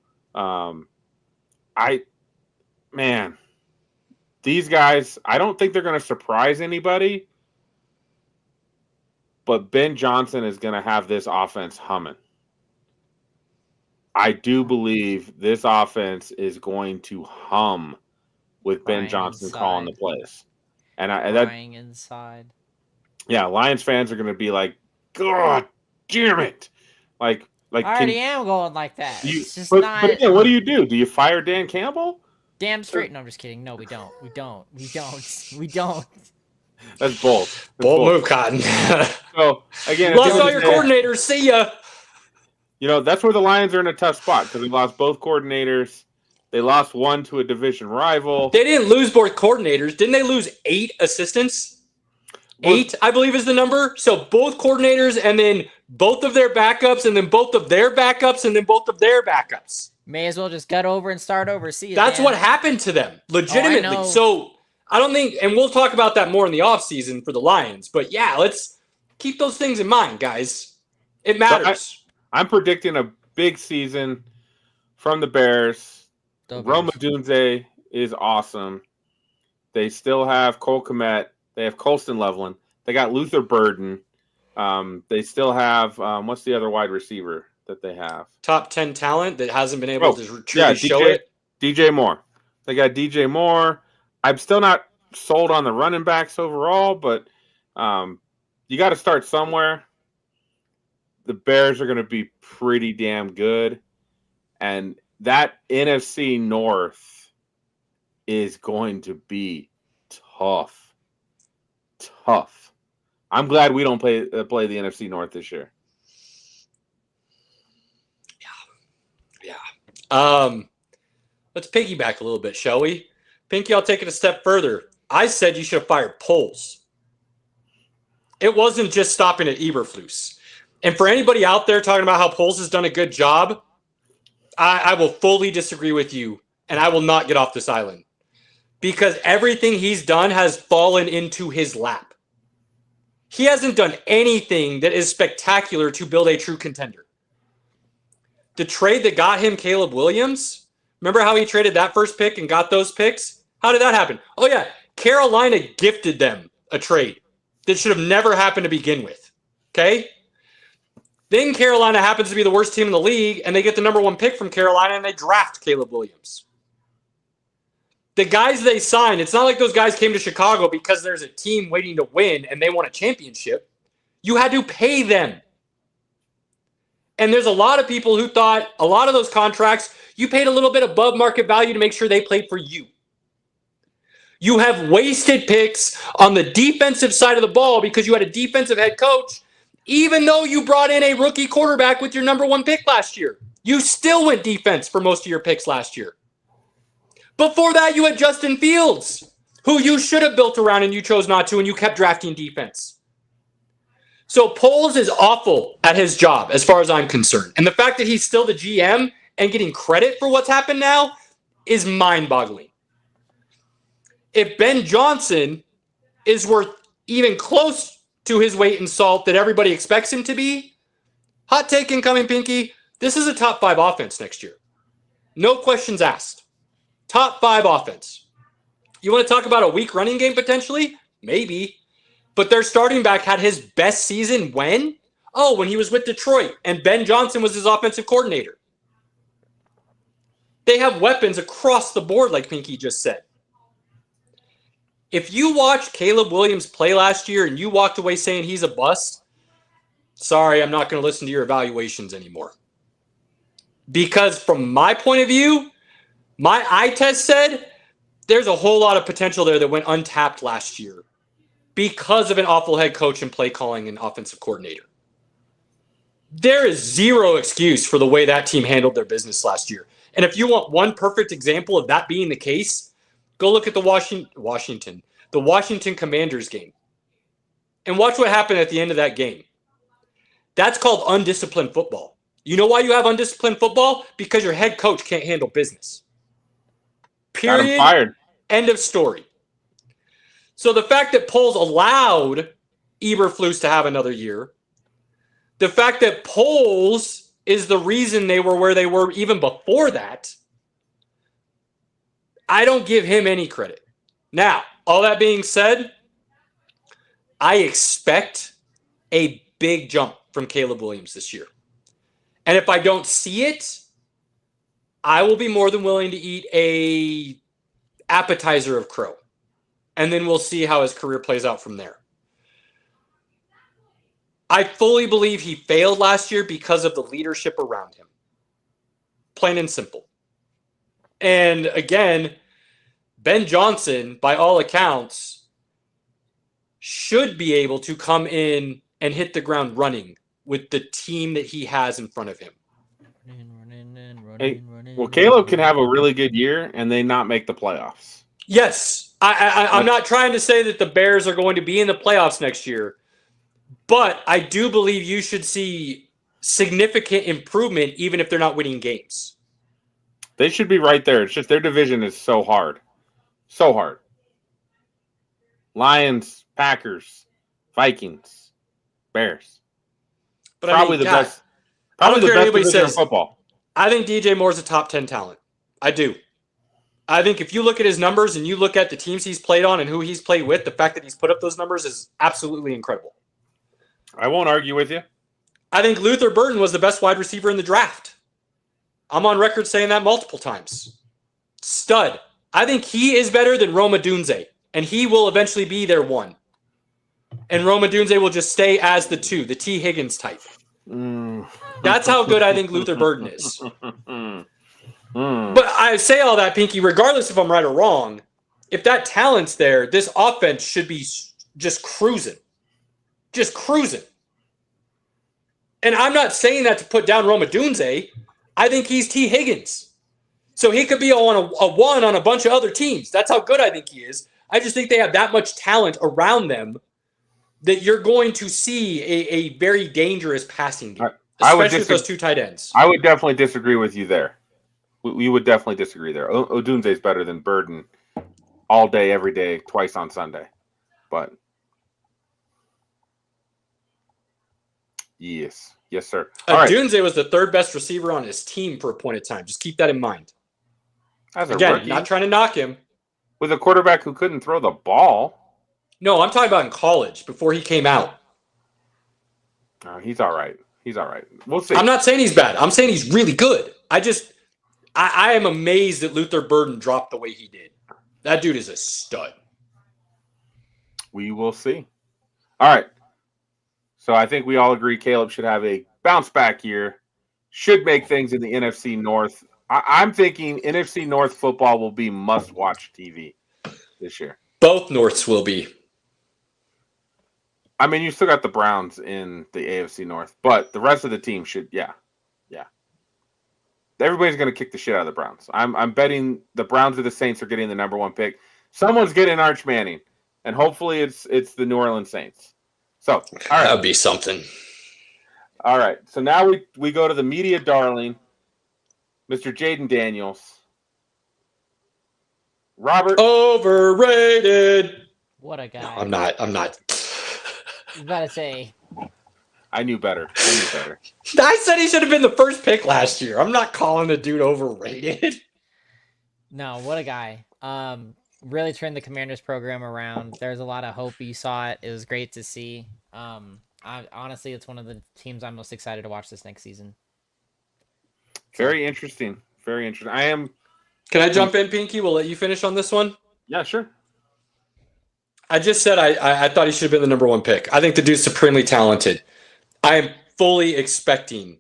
these guys, I don't think they're going to surprise anybody, but Ben Johnson is going to have this offense humming. I do believe this offense is going to hum with Ben Johnson calling the plays. And crying inside. Yeah, Lions fans are going to be like, God damn it. Like I already am going like that. It's just but not. Again, what do you do? Do you fire Dan Campbell? Damn straight. No, I'm just kidding. No, we don't. We don't. That's bold. Bold move, Cotton. So, again, lost all your coordinators. See ya. You know, that's where the Lions are in a tough spot because they lost both coordinators. They lost one to a division rival. They didn't lose both coordinators. Didn't they lose 8 assistants? 8, I believe, is the number. So both coordinators and then both of their backups and then both of their backups and then both of their backups. May as well just gut over and start over. See you. That's what happened to them, legitimately. Oh, so I don't think, and we'll talk about that more in the offseason for the Lions. But yeah, let's keep those things in mind, guys. It matters. So I'm predicting a big season from the Bears. Roma Dunze is awesome. They still have Cole Kmet. They have Colston Loveland. They got Luther Burden. They still have what's the other wide receiver that they have? Top 10 talent that hasn't been able to truly show it. DJ Moore. They got DJ Moore. I'm still not sold on the running backs overall, but you got to start somewhere. The Bears are going to be pretty damn good, and that NFC North is going to be tough. I'm glad we don't play the NFC North this year. Yeah. Let's piggyback a little bit, shall we? Pinky, I'll take it a step further. I said you should have fired Poles. It wasn't just stopping at Eberflus. And for anybody out there talking about how Poles has done a good job, I will fully disagree with you, and I will not get off this island. Because everything he's done has fallen into his lap. He hasn't done anything that is spectacular to build a true contender. The trade that got him Caleb Williams, remember how he traded that first pick and got those picks? How did that happen? Oh, yeah, Carolina gifted them a trade that should have never happened to begin with, okay? Then Carolina happens to be the worst team in the league, and they get the number 1 pick from Carolina, and they draft Caleb Williams. The guys they signed, it's not like those guys came to Chicago because there's a team waiting to win and they won a championship. You had to pay them. And there's a lot of people who thought a lot of those contracts, you paid a little bit above market value to make sure they played for you. You have wasted picks on the defensive side of the ball because you had a defensive head coach, even though you brought in a rookie quarterback with your number 1 pick last year. You still went defense for most of your picks last year. Before that, you had Justin Fields, who you should have built around and you chose not to, and you kept drafting defense. So Poles is awful at his job, as far as I'm concerned. And the fact that he's still the GM and getting credit for what's happened now is mind-boggling. If Ben Johnson is worth even close to his weight in salt that everybody expects him to be, hot take incoming, Pinky, this is a top 5 offense next year. No questions asked. Top 5 offense. You want to talk about a weak running game potentially? Maybe. But their starting back had his best season when? Oh, when he was with Detroit and Ben Johnson was his offensive coordinator. They have weapons across the board, like Pinky just said. If you watched Caleb Williams play last year and you walked away saying he's a bust, sorry, I'm not going to listen to your evaluations anymore. Because from my point of view, my eye test said there's a whole lot of potential there that went untapped last year because of an awful head coach and play calling and offensive coordinator. There is zero excuse for the way that team handled their business last year. And if you want one perfect example of that being the case, go look at the Washington Commanders game and watch what happened at the end of that game. That's called undisciplined football. You know why you have undisciplined football? Because your head coach can't handle business. Period. Got him fired. End of story. So the fact that Poles allowed Eberflus to have another year. The fact that Poles is the reason they were where they were even before that, I don't give him any credit. Now, all that being said, I expect a big jump from Caleb Williams this year. And if I don't see it, I will be more than willing to eat a appetizer of crow. And then we'll see how his career plays out from there. I fully believe he failed last year because of the leadership around him. Plain and simple. And again, Ben Johnson, by all accounts, should be able to come in and hit the ground running with the team that he has in front of him. Well, Caleb can have a really good year and they not make the playoffs. Yes. I'm not trying to say that the Bears are going to be in the playoffs next year, but I do believe you should see significant improvement even if they're not winning games. They should be right there. It's just their division is so hard. So hard. Lions, Packers, Vikings, Bears. But Probably the best. Probably the best division of football. I think DJ Moore's a top 10 talent. I do. I think if you look at his numbers and you look at the teams he's played on and who he's played with, the fact that he's put up those numbers is absolutely incredible. I won't argue with you. I think Luther Burden was the best wide receiver in the draft. I'm on record saying that multiple times. Stud. I think he is better than Rome Odunze, and he will eventually be their one. And Rome Odunze will just stay as the two, the T. Higgins type. That's how good I think Luther Burden is. But I say all that, Pinky, regardless if I'm right or wrong, if that talent's there, this offense should be just cruising. Just cruising. And I'm not saying that to put down Rome Odunze. I think he's T. Higgins. So he could be on a one on a bunch of other teams. That's how good I think he is. I just think they have that much talent around them that you're going to see a very dangerous passing game, especially with those two tight ends. I would definitely disagree with you there. We would definitely disagree there. Odunze is better than Burden all day, every day, twice on Sunday. But yes, sir. Odunze was the third best receiver on his team for a point of time. Just keep that in mind. Again, not trying to knock him. With a quarterback who couldn't throw the ball. No, I'm talking about in college before he came out. He's all right. We'll see. I'm not saying he's bad. I'm saying he's really good. I am amazed that Luther Burden dropped the way he did. That dude is a stud. We will see. All right. So I think we all agree Caleb should have a bounce back year. Should make things in the NFC North. I'm thinking NFC North football will be must-watch TV this year. Both Norths will be. I mean, you still got the Browns in the AFC North, but the rest of the team should, yeah. Everybody's going to kick the shit out of the Browns. I'm betting the Browns or the Saints are getting the number one pick. Someone's getting Arch Manning, and hopefully it's the New Orleans Saints. So, all right. That would be something. All right. So now we go to the media darling, Mr. Jaden Daniels. Robert. Overrated. What a guy. I'm not. I was about to say. I knew better. I said he should have been the first pick last year. I'm not calling the dude overrated. No, what a guy. Really turned the Commanders program around. There's a lot of hope. You saw it. It was great to see. Honestly, it's one of the teams I'm most excited to watch this next season. Very interesting. I am. Can I jump in, Pinky? We'll let you finish on this one. Yeah, sure. I just said I thought he should have been the number one pick. I think the dude's supremely talented. I am fully expecting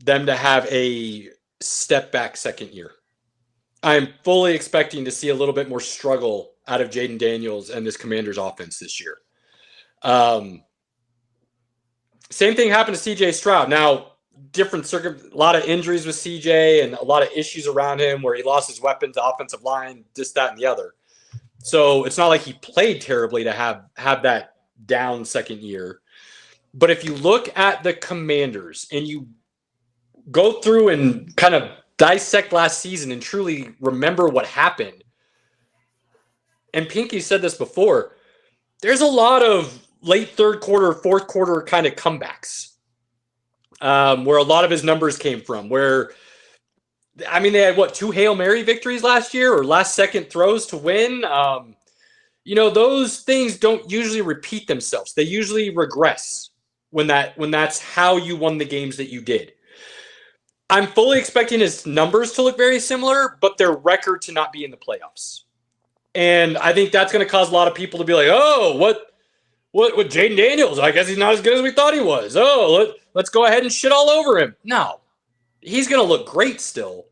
them to have a step back second year. I am fully expecting to see a little bit more struggle out of Jaden Daniels and this Commanders offense this year. Same thing happened to CJ Stroud. Now, a lot of injuries with CJ and a lot of issues around him where he lost his weapons, the offensive line, this, that, and the other. So it's not like he played terribly to have that down second year. But if you look at the Commanders and you go through and kind of dissect last season and truly remember what happened, and Pinky said this before, there's a lot of late third quarter, fourth quarter kind of comebacks, where a lot of his numbers came from. Where, I mean, they had, 2 Hail Mary victories last year, or last second throws to win. Those things don't usually repeat themselves. They usually regress when that's how you won the games that you did. I'm fully expecting his numbers to look very similar, but their record to not be in the playoffs. And I think that's going to cause a lot of people to be like, oh, what with Jaden Daniels? I guess he's not as good as we thought he was. Oh, let's go ahead and shit all over him. No, he's going to look great still.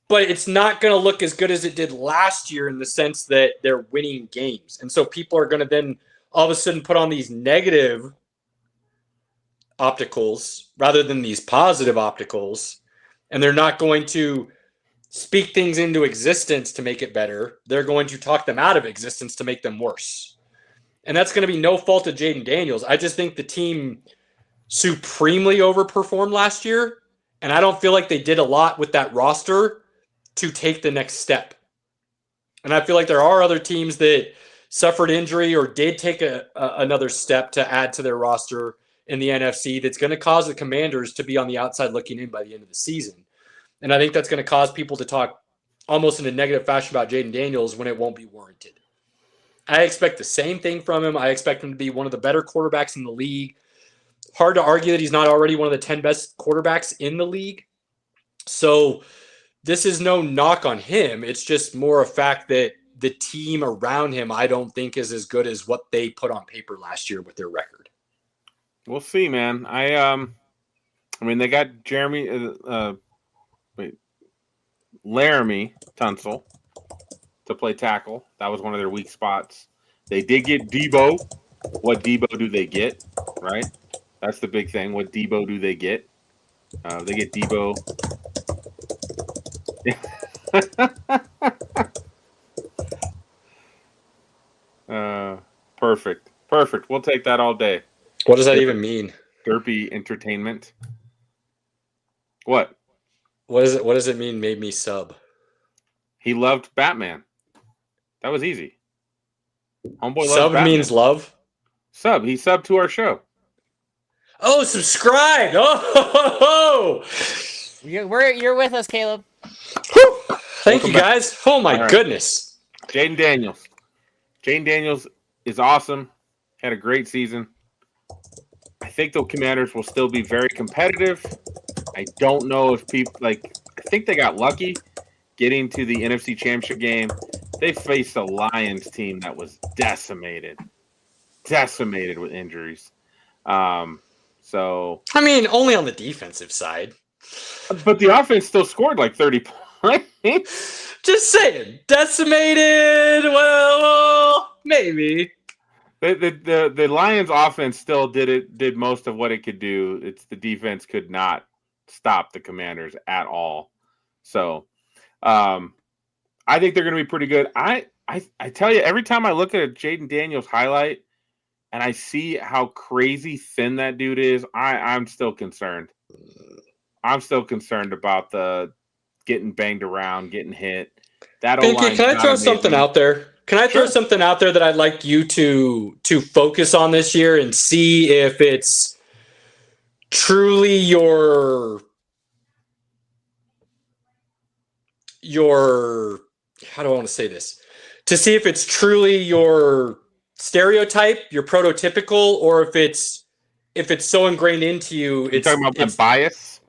But it's not going to look as good as it did last year in the sense that they're winning games. And so people are going to then all of a sudden put on these negative opticals rather than these positive opticals. And they're not going to speak things into existence to make it better. They're going to talk them out of existence to make them worse. And that's going to be no fault of Jaden Daniels. I just think the team supremely overperformed last year. And I don't feel like they did a lot with that roster to take the next step. And I feel like there are other teams that suffered injury or did take another step to add to their roster in the NFC that's going to cause the Commanders to be on the outside looking in by the end of the season. And I think that's going to cause people to talk almost in a negative fashion about Jaden Daniels when it won't be warranted. I expect the same thing from him. I expect him to be one of the better quarterbacks in the league. Hard to argue that he's not already one of the 10 best quarterbacks in the league. So this is no knock on him. It's just more a fact that the team around him, I don't think, is as good as what they put on paper last year with their record. We'll see, man. I mean, they got Laramie Tunsil to play tackle. That was one of their weak spots. They did get Debo. What Debo do they get, right? That's the big thing. What Debo do they get? They get Debo. Perfect. We'll take that all day. What does that even mean? Derpy entertainment. What? What does it mean? Made me sub. He loved Batman. That was easy. Homeboy sub loves means love. Sub. He subbed to our show. Oh, subscribe! Oh, You're with us, Caleb. Thank you, guys. Oh my goodness. Jaden Daniels. Jaden Daniels is awesome. Had a great season. I think the Commanders will still be very competitive. I don't know if people I think they got lucky getting to the NFC Championship game. They faced a Lions team that was decimated with injuries. So I mean, only on the defensive side. But the offense still scored like 30 points. Just saying, decimated. Well, maybe. The Lions offense still did most of what it could do. It's the defense could not stop the Commanders at all. So I think they're going to be pretty good. I tell you, every time I look at a Jaden Daniels highlight and I see how crazy thin that dude is, I'm still concerned. I'm still concerned about the getting banged around, getting hit. Pinky, can I throw something out there? Can I throw something out there that I'd like you to focus on this year and see if it's truly your how do I want to say this? To see if it's truly your stereotype, your prototypical, or if it's so ingrained into you. You're talking about the bias?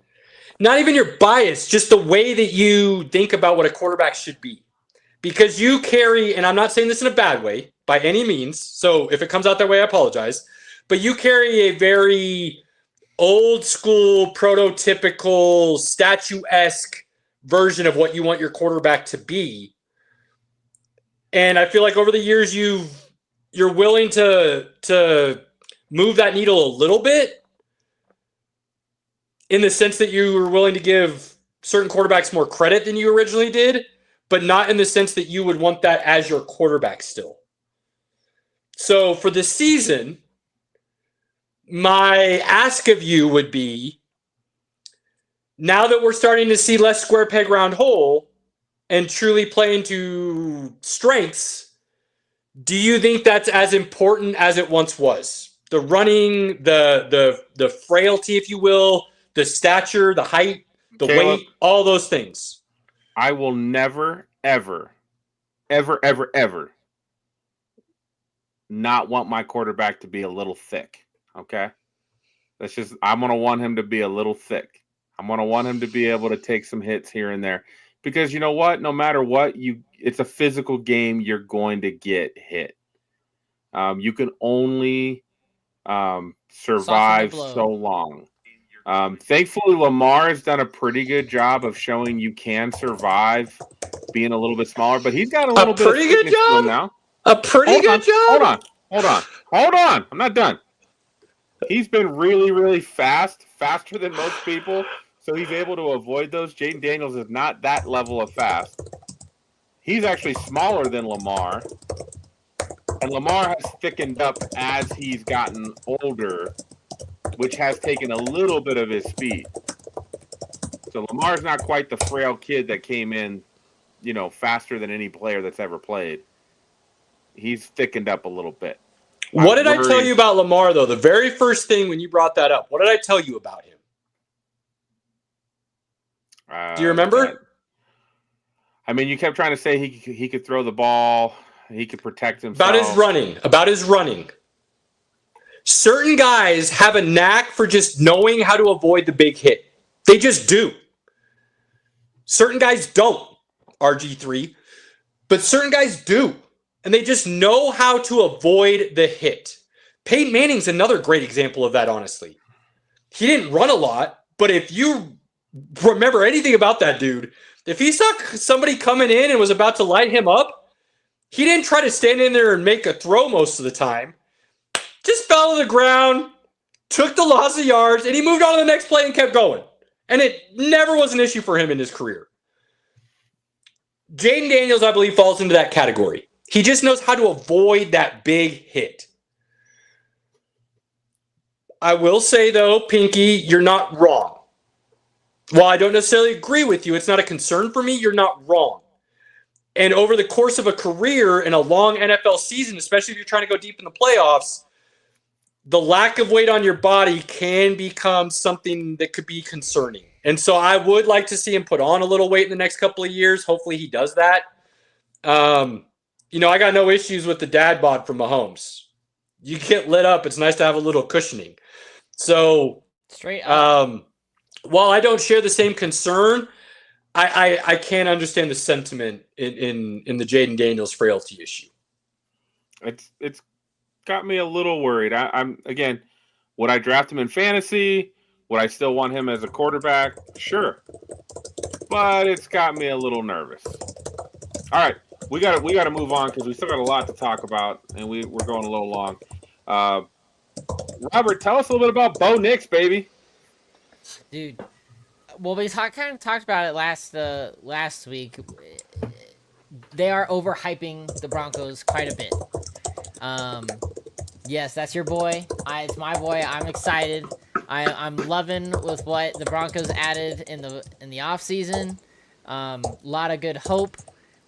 Not even your bias, just the way that you think about what a quarterback should be. Because you carry, and I'm not saying this in a bad way by any means, so if it comes out that way, I apologize, but you carry a very old school, prototypical, statue-esque version of what you want your quarterback to be. And I feel like over the years you're willing to move that needle a little bit in the sense that you were willing to give certain quarterbacks more credit than you originally did, but not in the sense that you would want that as your quarterback still. So for this season, my ask of you would be, now that we're starting to see less square peg round hole and truly play into strengths, Do you think that's as important as it once was? The running, the frailty, if you will, the stature, the height, the Caleb, weight, all those things. I will never, ever, ever, ever, ever not want my quarterback to be a little thick. Okay? I'm going to want him to be a little thick. I'm going to want him to be able to take some hits here and there. Because you know what? No matter what, it's a physical game. You're going to get hit. You can only survive so long. Thankfully, Lamar has done a pretty good job of showing you can survive being a little bit smaller, but he's got a little bit of thickness to him now. A pretty good job? Hold on. I'm not done. He's been really, really faster than most people, so he's able to avoid those. Jaden Daniels is not that level of fast. He's actually smaller than Lamar, and Lamar has thickened up as he's gotten older, which has taken a little bit of his speed. So Lamar's not quite the frail kid that came in, faster than any player that's ever played. He's thickened up a little bit. What did I tell you about Lamar, though? The very first thing when you brought that up, what did I tell you about him? Do you remember? You kept trying to say he could throw the ball, he could protect himself. About his running. Certain guys have a knack for just knowing how to avoid the big hit. They just do. Certain guys don't, RG3, but certain guys do. And they just know how to avoid the hit. Peyton Manning's another great example of that, honestly. He didn't run a lot, but if you remember anything about that dude, if he saw somebody coming in and was about to light him up, he didn't try to stand in there and make a throw most of the time. Just fell to the ground, took the loss of yards, and he moved on to the next play and kept going. And it never was an issue for him in his career. Jaden Daniels, I believe, falls into that category. He just knows how to avoid that big hit. I will say, though, Pinky, you're not wrong. While I don't necessarily agree with you, it's not a concern for me, you're not wrong. And over the course of a career in a long NFL season, especially if you're trying to go deep in the playoffs, the lack of weight on your body can become something that could be concerning. And so I would like to see him put on a little weight in the next couple of years. Hopefully he does that. I got no issues with the dad bod from Mahomes. You get lit up. It's nice to have a little cushioning. So straight up. While I don't share the same concern, I can understand the sentiment in the Jaden Daniels frailty issue. It's got me a little worried. I'm again, would I draft him in fantasy? Would I still want him as a quarterback? Sure. But it's got me a little nervous. All right. We gotta move on because we still got a lot to talk about, and we're going a little long. Robert, tell us a little bit about Bo Nix, baby. Dude, well, we kind of talked about it last week. They are overhyping the Broncos quite a bit. Yes, that's your boy. It's my boy. I'm excited. I'm loving with what the Broncos added in the offseason. A lot of good hope.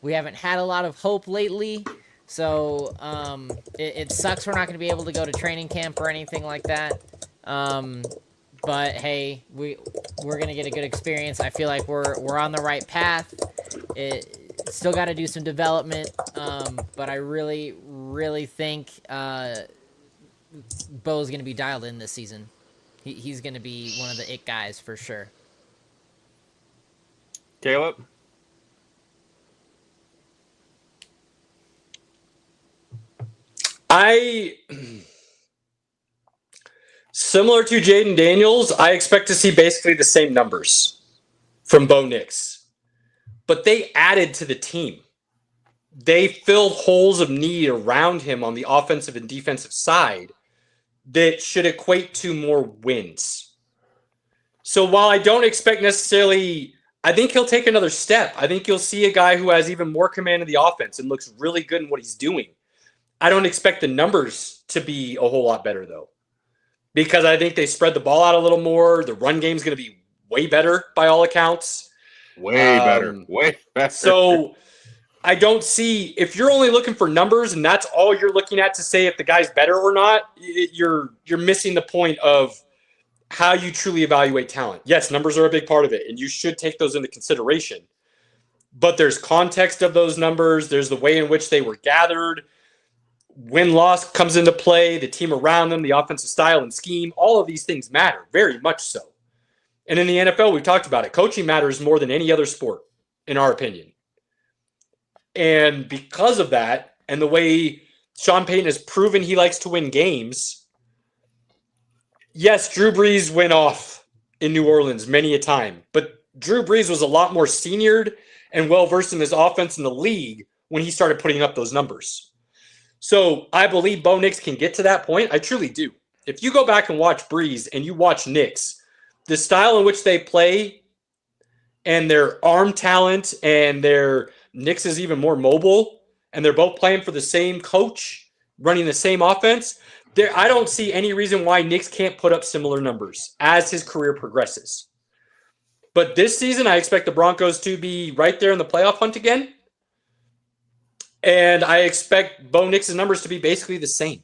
We haven't had a lot of hope lately, so it sucks we're not going to be able to go to training camp or anything like that. But hey, we're going to get a good experience. I feel like we're on the right path. It still got to do some development, but I really, really think Bo's going to be dialed in this season. He's going to be one of the it guys for sure. Caleb? Similar to Jaden Daniels, I expect to see basically the same numbers from Bo Nix. But they added to the team. They filled holes of need around him on the offensive and defensive side that should equate to more wins. So while I don't expect necessarily, I think he'll take another step. I think you'll see a guy who has even more command of the offense and looks really good in what he's doing. I don't expect the numbers to be a whole lot better, though, because I think they spread the ball out a little more. The run game is going to be way better by all accounts. Way better. So I don't see, if you're only looking for numbers and that's all you're looking at to say if the guy's better or not, you're missing the point of how you truly evaluate talent. Yes, numbers are a big part of it, and you should take those into consideration. But there's context of those numbers. There's the way in which they were gathered. Win-loss comes into play, the team around them, the offensive style and scheme. All of these things matter, very much so. And in the NFL, we've talked about it. Coaching matters more than any other sport, in our opinion. And because of that, and the way Sean Payton has proven he likes to win games, yes, Drew Brees went off in New Orleans many a time, but Drew Brees was a lot more seniored and well-versed in his offense in the league when he started putting up those numbers. So I believe Bo Nix can get to that point. I truly do. If you go back and watch Brees and you watch Nix, the style in which they play and their arm talent and their Nix is even more mobile, and they're both playing for the same coach, running the same offense. I don't see any reason why Nix can't put up similar numbers as his career progresses. But this season, I expect the Broncos to be right there in the playoff hunt again. And I expect Bo Nix's numbers to be basically the same,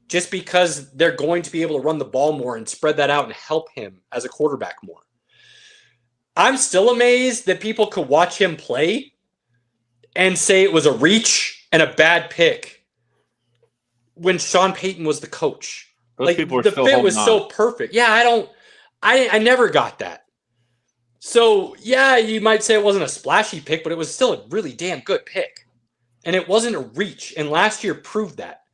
just because they're going to be able to run the ball more and spread that out and help him as a quarterback more. I'm still amazed that people could watch him play and say it was a reach and a bad pick when Sean Payton was the coach. Those people are the still fit holding was on. so perfect. Yeah, I never got that. So, yeah, you might say it wasn't a splashy pick, but it was still a really damn good pick. And it wasn't a reach. And last year proved that.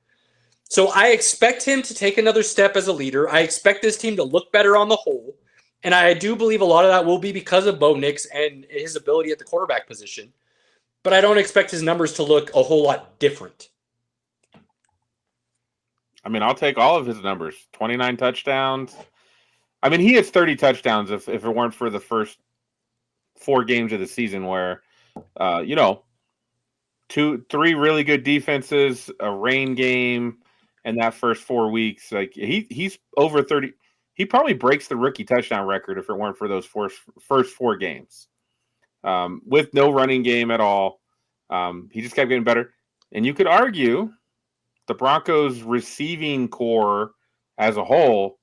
So I expect him to take another step as a leader. I expect this team to look better on the whole. And I do believe a lot of that will be because of Bo Nix and his ability at the quarterback position. But I don't expect his numbers to look a whole lot different. I mean, I'll take all of his numbers. 29 touchdowns. I mean, he has 30 touchdowns if it weren't for the first 4 games of the season where, 3 really good defenses, a rain game, and that first 4 weeks. Like he's over 30. He probably breaks the rookie touchdown record if it weren't for those first 4 games. With no running game at all. He just kept getting better. And you could argue the Broncos receiving core as a whole,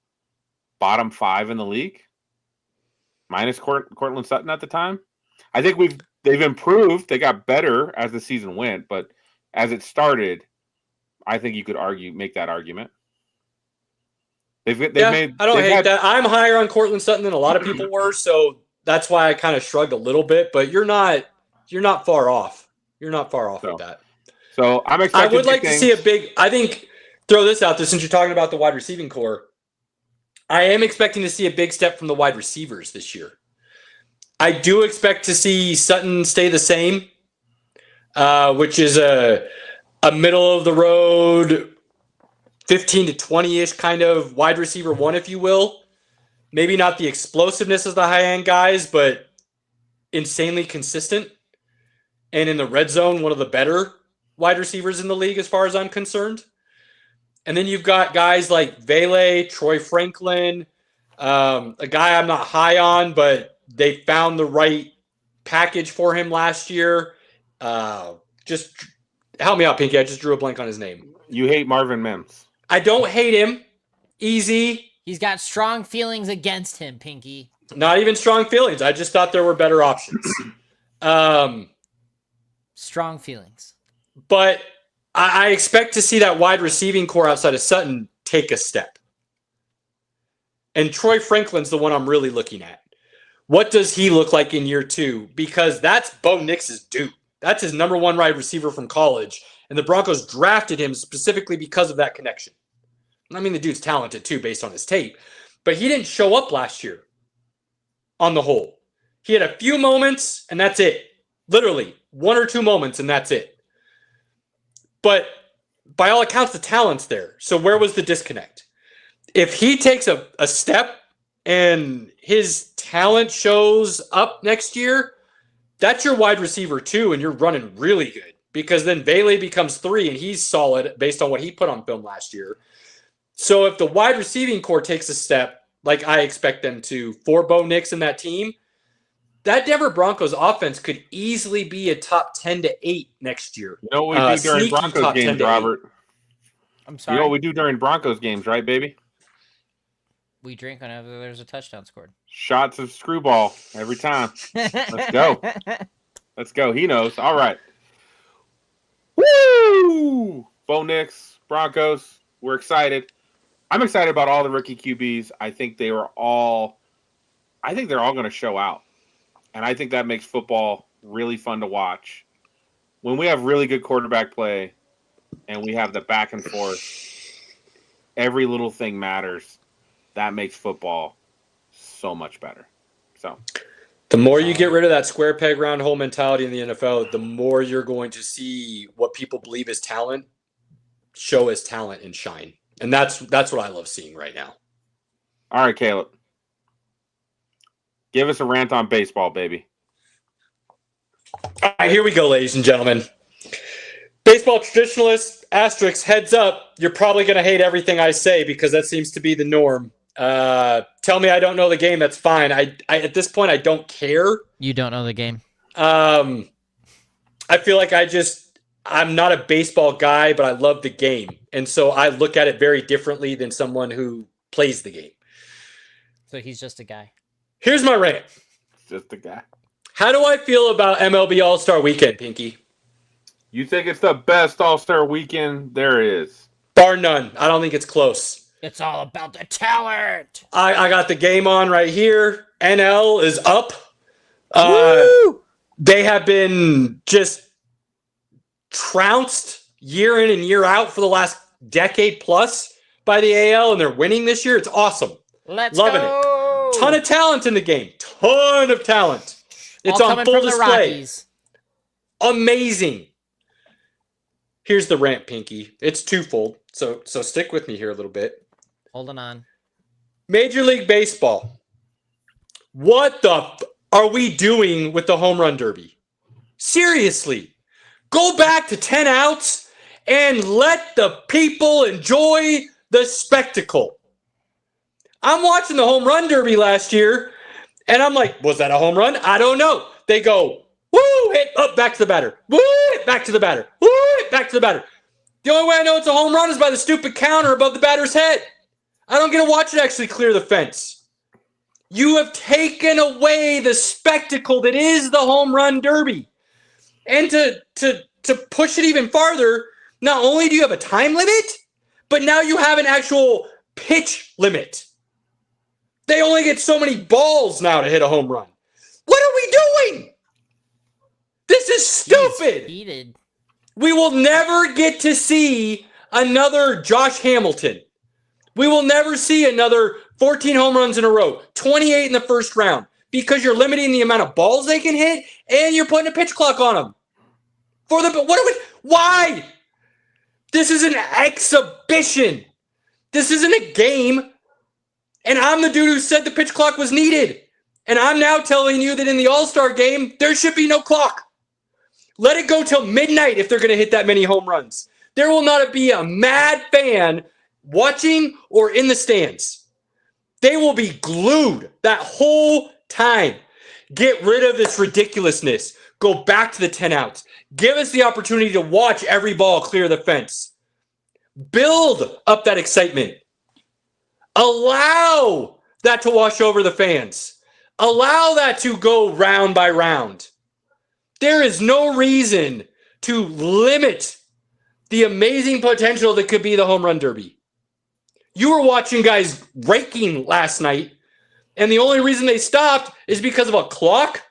bottom 5 in the league, minus Cortland Sutton at the time. I think they've improved. They got better as the season went, but as it started, I think you could make that argument. I don't hate that. I'm higher on Cortland Sutton than a lot of people were, so that's why I kind of shrugged a little bit. But you're not far off. You're not far off with that. So I'm expecting. I would like to see a big. I think throw this out there since you're talking about the wide receiving core. I am expecting to see a big step from the wide receivers this year. I do expect to see Sutton stay the same, which is a middle of the road, 15 to 20-ish kind of wide receiver one, if you will. Maybe not the explosiveness of the high-end guys, but insanely consistent. And in the red zone, one of the better wide receivers in the league as far as I'm concerned. And then you've got guys like Vele, Troy Franklin, a guy I'm not high on, but they found the right package for him last year. Just help me out, Pinky. I just drew a blank on his name. You hate Marvin Mims. I don't hate him. Easy. He's got strong feelings against him, Pinky. Not even strong feelings. I just thought there were better options. Strong feelings. But I expect to see that wide receiving core outside of Sutton take a step. And Troy Franklin's the one I'm really looking at. What does he look like in year 2? Because that's Bo Nix's dude. That's his number 1 wide receiver from college. And the Broncos drafted him specifically because of that connection. I mean, the dude's talented too based on his tape. But he didn't show up last year on the whole. He had a few moments, and that's it. Literally, 1 or 2 moments, and that's it. But by all accounts, the talent's there. So where was the disconnect? If he takes a step and his talent shows up next year, that's your wide receiver 2, and you're running really good. Because then Vele becomes 3, and he's solid based on what he put on film last year. So if the wide receiving core takes a step, like I expect them to, for Bo Nix and that team, that Denver Broncos offense could easily be a top 10 to 8 next year. You know what we do during Sneaky Broncos top 10 games, to 8. Robert? I'm You sorry. know what we do during Broncos games, right, baby? We drink whenever there's a touchdown scored. Shots of screwball every time. Let's go. Let's go. He knows. All right. Woo! Bo Nix, Broncos. We're excited. I'm excited about all the rookie QBs. I think they're all going to show out. And I think that makes football really fun to watch. When we have really good quarterback play and we have the back and forth, every little thing matters. That makes football so much better. So, the more you get rid of that square peg round hole mentality in the NFL, the more you're going to see what people believe is talent show as talent and shine. And that's what I love seeing right now. all right, Caleb. Give us a rant on baseball, baby. All right, here we go, ladies and gentlemen. Baseball traditionalists, asterisks, heads up. You're probably going to hate everything I say because that seems to be the norm. Tell me I don't know the game. That's fine. I at this point, I don't care. You don't know the game. I feel like I'm not a baseball guy, but I love the game. And so I look at it very differently than someone who plays the game. So he's just a guy. Here's my rant. Just a guy. How do I feel about MLB All-Star Weekend, Pinky? You think it's the best All-Star weekend there is? Bar none. I don't think it's close. It's all about the talent. I got the game on right here. NL is up. Woo! They have been just trounced year in and year out for the last decade plus by the AL, and they're winning this year. It's awesome. Let's Loving go. Ton of talent in the game. Ton of talent. It's all on coming full from the display. Rockies. Amazing. Here's the rant, Pinky. It's twofold, so stick with me here a little bit. Holding on. Major League Baseball. What are we doing with the home run derby? Seriously. Go back to 10 outs and let the people enjoy the spectacle. I'm watching the home run derby last year, and I'm like, was that a home run? I don't know. They go, woo, hit up, back to the batter. Woo, hit back to the batter. Woo, hit back to the batter. The only way I know it's a home run is by the stupid counter above the batter's head. I don't get to watch it actually clear the fence. You have taken away the spectacle that is the home run derby. And to push it even farther, not only do you have a time limit, but now you have an actual pitch limit. They only get so many balls now to hit a home run. What are we doing? This is stupid. Heated. We will never get to see another Josh Hamilton. We will never see another 14 home runs in a row, 28 in the first round, because you're limiting the amount of balls they can hit and you're putting a pitch clock on them. Why? This is an exhibition. This isn't a game. And I'm the dude who said the pitch clock was needed. And I'm now telling you that in the All-Star game, there should be no clock. Let it go till midnight if they're going to hit that many home runs. There will not be a mad fan watching or in the stands. They will be glued that whole time. Get rid of this ridiculousness. Go back to the 10 outs. Give us the opportunity to watch every ball clear the fence. Build up that excitement. Allow that to wash over the fans. Allow that to go round by round. There is no reason to limit the amazing potential that could be the home run derby. You were watching guys raking last night, and the only reason they stopped is because of a clock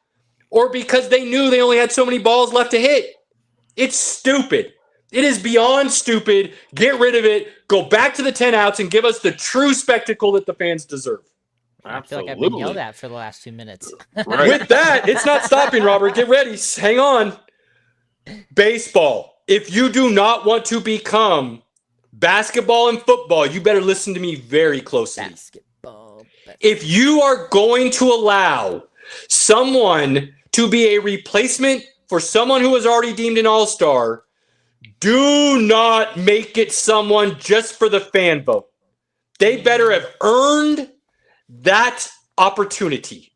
or because they knew they only had so many balls left to hit. It's stupid. It is beyond stupid. Get rid of it. Go back to the 10 outs and give us the true spectacle that the fans deserve. I feel like I've been yelled at for the last 2 minutes. Right. With that, it's not stopping, Robert. Get ready. Hang on. Baseball. If you do not want to become basketball and football, you better listen to me very closely. Basketball. If you are going to allow someone to be a replacement for someone who was already deemed an all-star, do not make it someone just for the fan vote. They better have earned that opportunity.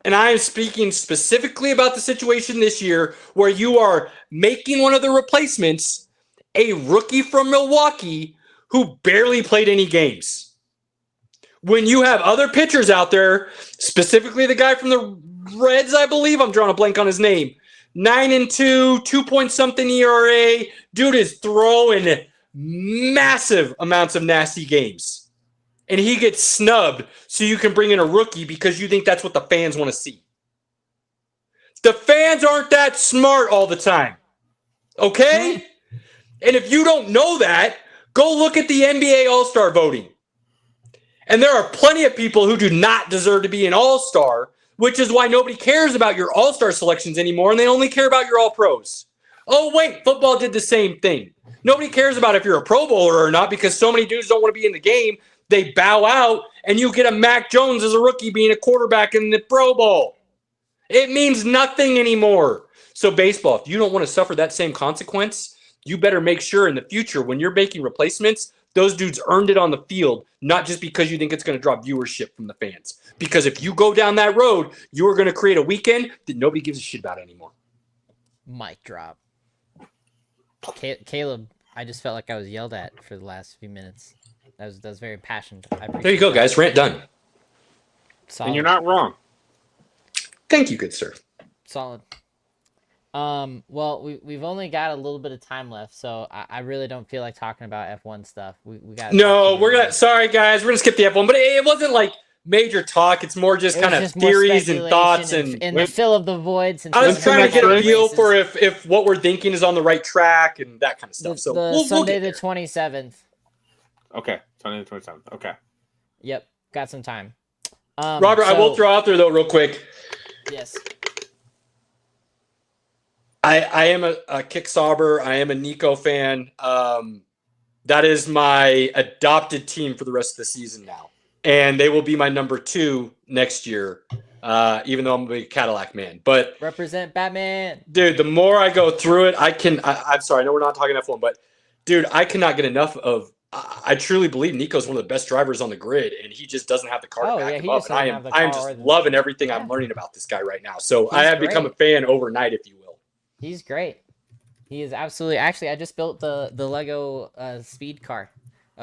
and I am speaking specifically about the situation this year where you are making one of the replacements a rookie from Milwaukee who barely played any games. When you have other pitchers out there, specifically the guy from the Reds, I believe, I'm drawing a blank on his name, 9-2, 2-point-something ERA. Dude is throwing massive amounts of nasty games. And he gets snubbed so you can bring in a rookie because you think that's what the fans want to see. The fans aren't that smart all the time. Okay? And if you don't know that, go look at the NBA All-Star voting. And there are plenty of people who do not deserve to be an All-Star, which is why nobody cares about your All-Star selections anymore, and they only care about your All-Pros. Oh, wait, football did the same thing. Nobody cares about if you're a Pro Bowler or not because so many dudes don't want to be in the game. They bow out, and you get a Mac Jones as a rookie being a quarterback in the Pro Bowl. It means nothing anymore. So baseball, if you don't want to suffer that same consequence, you better make sure in the future when you're making replacements, those dudes earned it on the field, not just because you think it's going to draw viewership from the fans. Because if you go down that road, you are going to create a weekend that nobody gives a shit about anymore. Mic drop. Caleb, I just felt like I was yelled at for the last few minutes. That was very passionate. There you go, guys. Rant done. Solid. And you're not wrong. Thank you, good sir. Solid. Well, we've only got a little bit of time left, so I really don't feel like talking about F1 stuff. We got sorry guys, we're gonna skip the F1, but it wasn't like major talk. It's more just kind of theories and thoughts and the fill of the voids. And I was trying to get a feel for if what we're thinking is on the right track and that kind of stuff. So we'll Sunday get the 27th. Okay, Sunday the 27th. Okay. Yep, got some time. Robert, I will throw out there though, real quick. Yes. I am a Kick Sauber. I am a Nico fan. That is my adopted team for the rest of the season now. And they will be my number 2 next year, even though I'm a big Cadillac man. But represent Batman. Dude, the more I go through it, I'm sorry, I know we're not talking F1, but dude, I cannot get enough of I truly believe Nico's one of the best drivers on the grid, and he just doesn't have the car to back him up. And I am just loving everything I'm learning about this guy right now. So I have become a fan overnight, if you will. He's great. He is absolutely. Actually, I just built the Lego speed car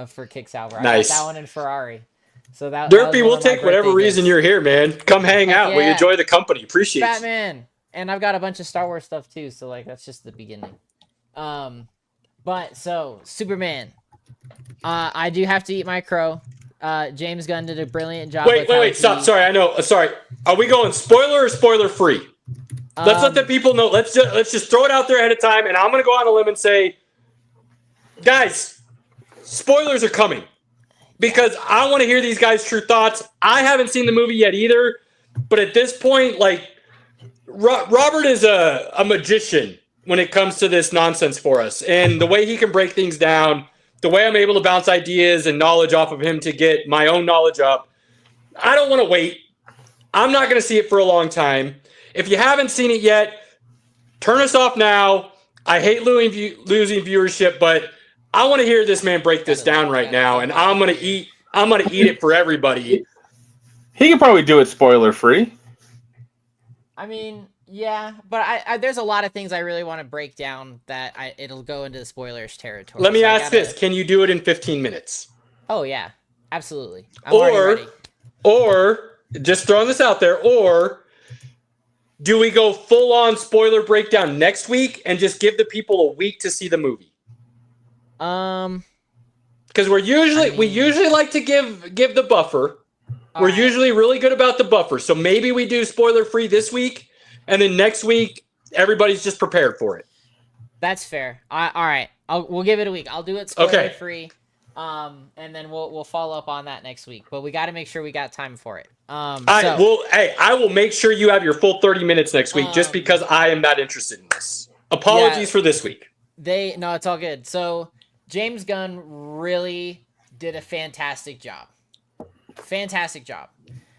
for Kick Sauber. Nice. I got that one in Ferrari. So that Derpy, we'll take whatever reason you're here, man. Come hang out. We enjoy the company. Appreciate it. Batman. And I've got a bunch of Star Wars stuff too. So like that's just the beginning. But so Superman. I do have to eat my crow. James Gunn did a brilliant job. Wait, stop. Sorry, I know. Sorry. Are we going spoiler or spoiler free? Let's let the people know. Let's just throw it out there ahead of time, and I'm going to go on a limb and say, guys, spoilers are coming because I want to hear these guys' true thoughts. I haven't seen the movie yet either, but at this point, like Robert is a magician when it comes to this nonsense for us, and the way he can break things down, the way I'm able to bounce ideas and knowledge off of him to get my own knowledge up. I don't want to wait. I'm not going to see it for a long time. If you haven't seen it yet, turn us off now. I hate losing viewership, but I want to hear this man break this down right now, and I'm gonna eat it for everybody. He can probably do it spoiler free. I mean, yeah, but I there's a lot of things I really want to break down that it'll go into the spoilers territory. Let me ask this: can you do it in 15 minutes? Oh yeah, absolutely. I'm already ready. Or just throwing this out there, or do we go full on spoiler breakdown next week and just give the people a week to see the movie? Because we usually like to give the buffer. We're usually really good about the buffer. So maybe we do spoiler free this week, and then next week everybody's just prepared for it. That's fair. All right, we'll give it a week. I'll do it spoiler free. And then we'll follow up on that next week. But we got to make sure we got time for it. I will make sure you have your full 30 minutes next week, just because I am that interested in this. Apologies for this week. No, it's all good. So James Gunn really did a fantastic job. Fantastic job.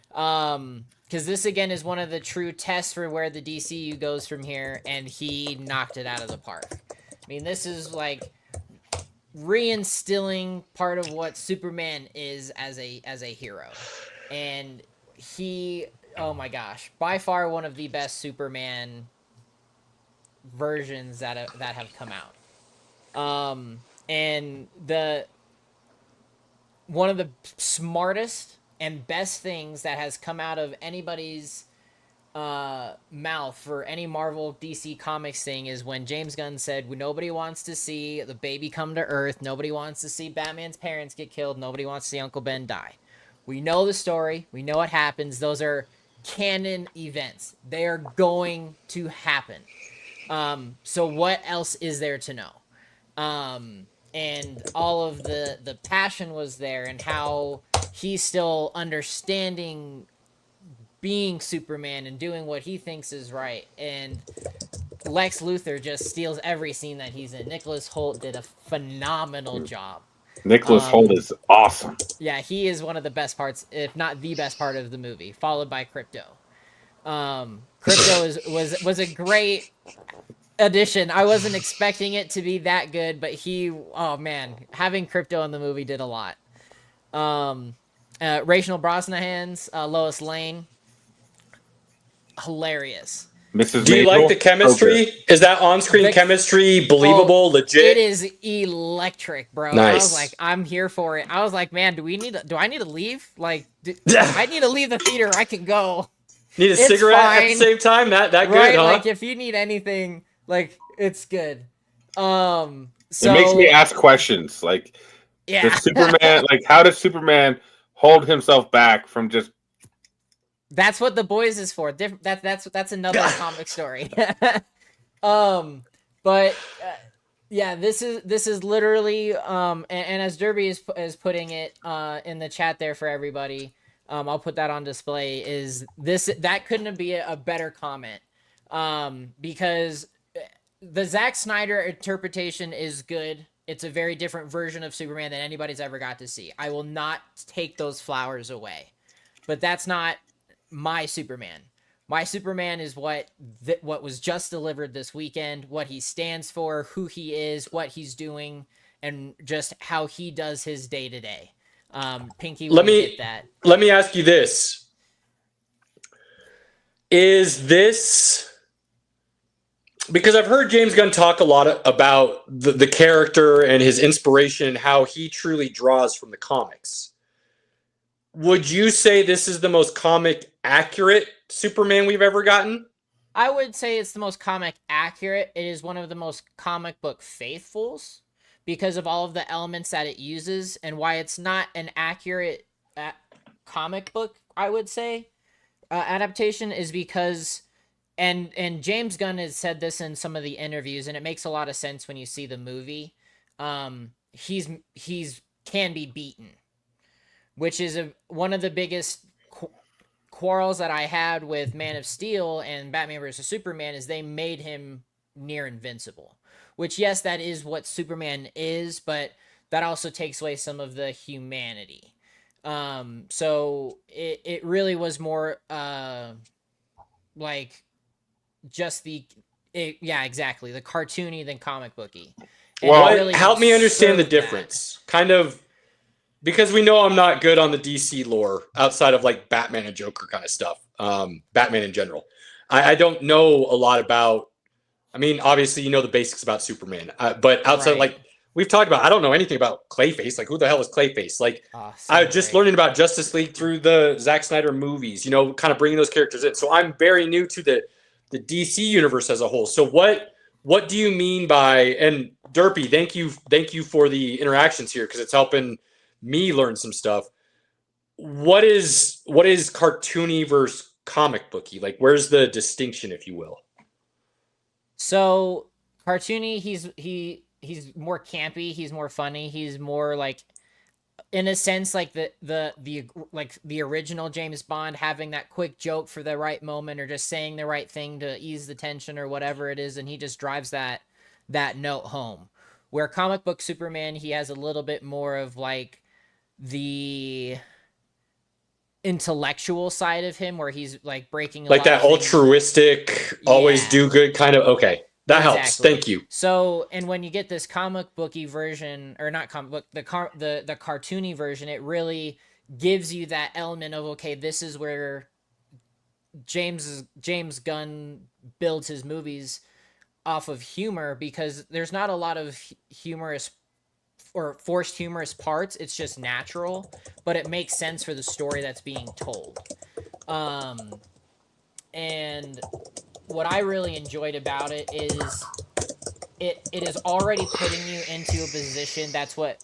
Because this again is one of the true tests for where the DCU goes from here, and he knocked it out of the park. I mean, this is like reinstilling part of what Superman is as a hero, and he oh my gosh, by far one of the best Superman versions that have come out. And the one of the smartest and best things that has come out of anybody's mouth for any Marvel DC Comics thing is when James Gunn said nobody wants to see the baby come to Earth, nobody wants to see Batman's parents get killed, nobody wants to see Uncle Ben die. We know the story, we know what happens. Those are canon events. They are going to happen. So what else is there to know? And all of the passion was there, and how he's still understanding being Superman and doing what he thinks is right. And Lex Luthor just steals every scene that he's in. Nicholas Hoult did a phenomenal job. Nicholas Hoult is awesome. Yeah, he is one of the best parts, if not the best part of the movie, followed by Crypto. Crypto was a great addition. I wasn't expecting it to be that good, but oh man, having Crypto in the movie did a lot. Rachel Brosnahan's Lois Lane, hilarious. Mrs. Do you like the chemistry? Okay. Is that on-screen chemistry believable, legit? It is electric, bro. Nice. I was like, I'm here for it. I was like, man, do I need to leave? Like, I need to leave the theater. I can go. Need a cigarette at the same time? That good, right? huh? Like, if you need anything, like, it's good. So it makes me ask questions. Like, yeah. does Superman, like, how does Superman hold himself back from just? That's what The Boys is for. That's another comic story. But yeah, this is literally and as Derby is putting it in the chat there for everybody. I'll put that on display. That couldn't be a better comment. Because the Zack Snyder interpretation is good. It's a very different version of Superman than anybody's ever got to see. I will not take those flowers away. But that's not my Superman. My Superman is what was just delivered this weekend, what he stands for, who he is, what he's doing, and just how he does his day to day. Pinky, get that. Let me ask you this: is this because I've heard James Gunn talk a lot about the character and his inspiration and how he truly draws from the comics? Would you say this is the most comic accurate Superman we've ever gotten? I would say it's the most comic accurate. It is one of the most comic book faithfuls because of all of the elements that it uses, and why it's not an accurate comic book, I would say, adaptation is because, and James Gunn has said this in some of the interviews, and it makes a lot of sense when you see the movie. He's can be beaten, which is one of the biggest quarrels that I had with Man of Steel and Batman vs. Superman is they made him near invincible, which, yes, that is what Superman is, but that also takes away some of the humanity. So it really was more like just exactly, the cartoony than comic booky. And well, really help me understand the difference. Kind of. Because we know I'm not good on the DC lore outside of like Batman and Joker kind of stuff. Batman in general. I don't know a lot about, I mean, obviously you know the basics about Superman. But outside, like we've talked about, I don't know anything about Clayface. Like who the hell is Clayface? Like I was just learning about Justice League through the Zack Snyder movies, you know, kind of bringing those characters in. So I'm very new to the DC universe as a whole. So what do you mean by, and Derpy, thank you for the interactions here because it's helping me learn some stuff. What is cartoony versus comic booky? Like, where's the distinction, if you will? So cartoony, he's more campy, he's more funny, he's more like, in a sense, like the original James Bond, having that quick joke for the right moment or just saying the right thing to ease the tension or whatever it is, and he just drives that note home. Where comic book Superman, he has a little bit more of like the intellectual side of him, where he's like breaking like that altruistic, always do good kind of. Okay, that helps. Thank you. So, and when you get this comic booky version, or not comic book, the cartoony version, it really gives you that element of, okay, this is where James Gunn builds his movies off of humor, because there's not a lot of humorous or forced humorous parts. It's just natural, but it makes sense for the story that's being told. And what I really enjoyed about it is it is already putting you into a position.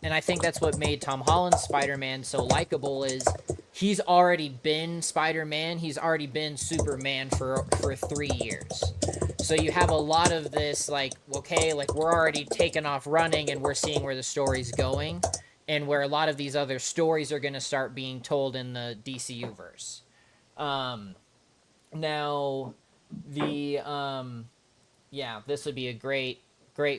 And I think that's what made Tom Holland's Spider-Man so likable, is he's already been Spider-Man. He's already been Superman for 3 years. So you have a lot of this, like, okay, like, we're already taking off running and we're seeing where the story's going, and where a lot of these other stories are going to start being told in the DCU verse. Now, this would be a great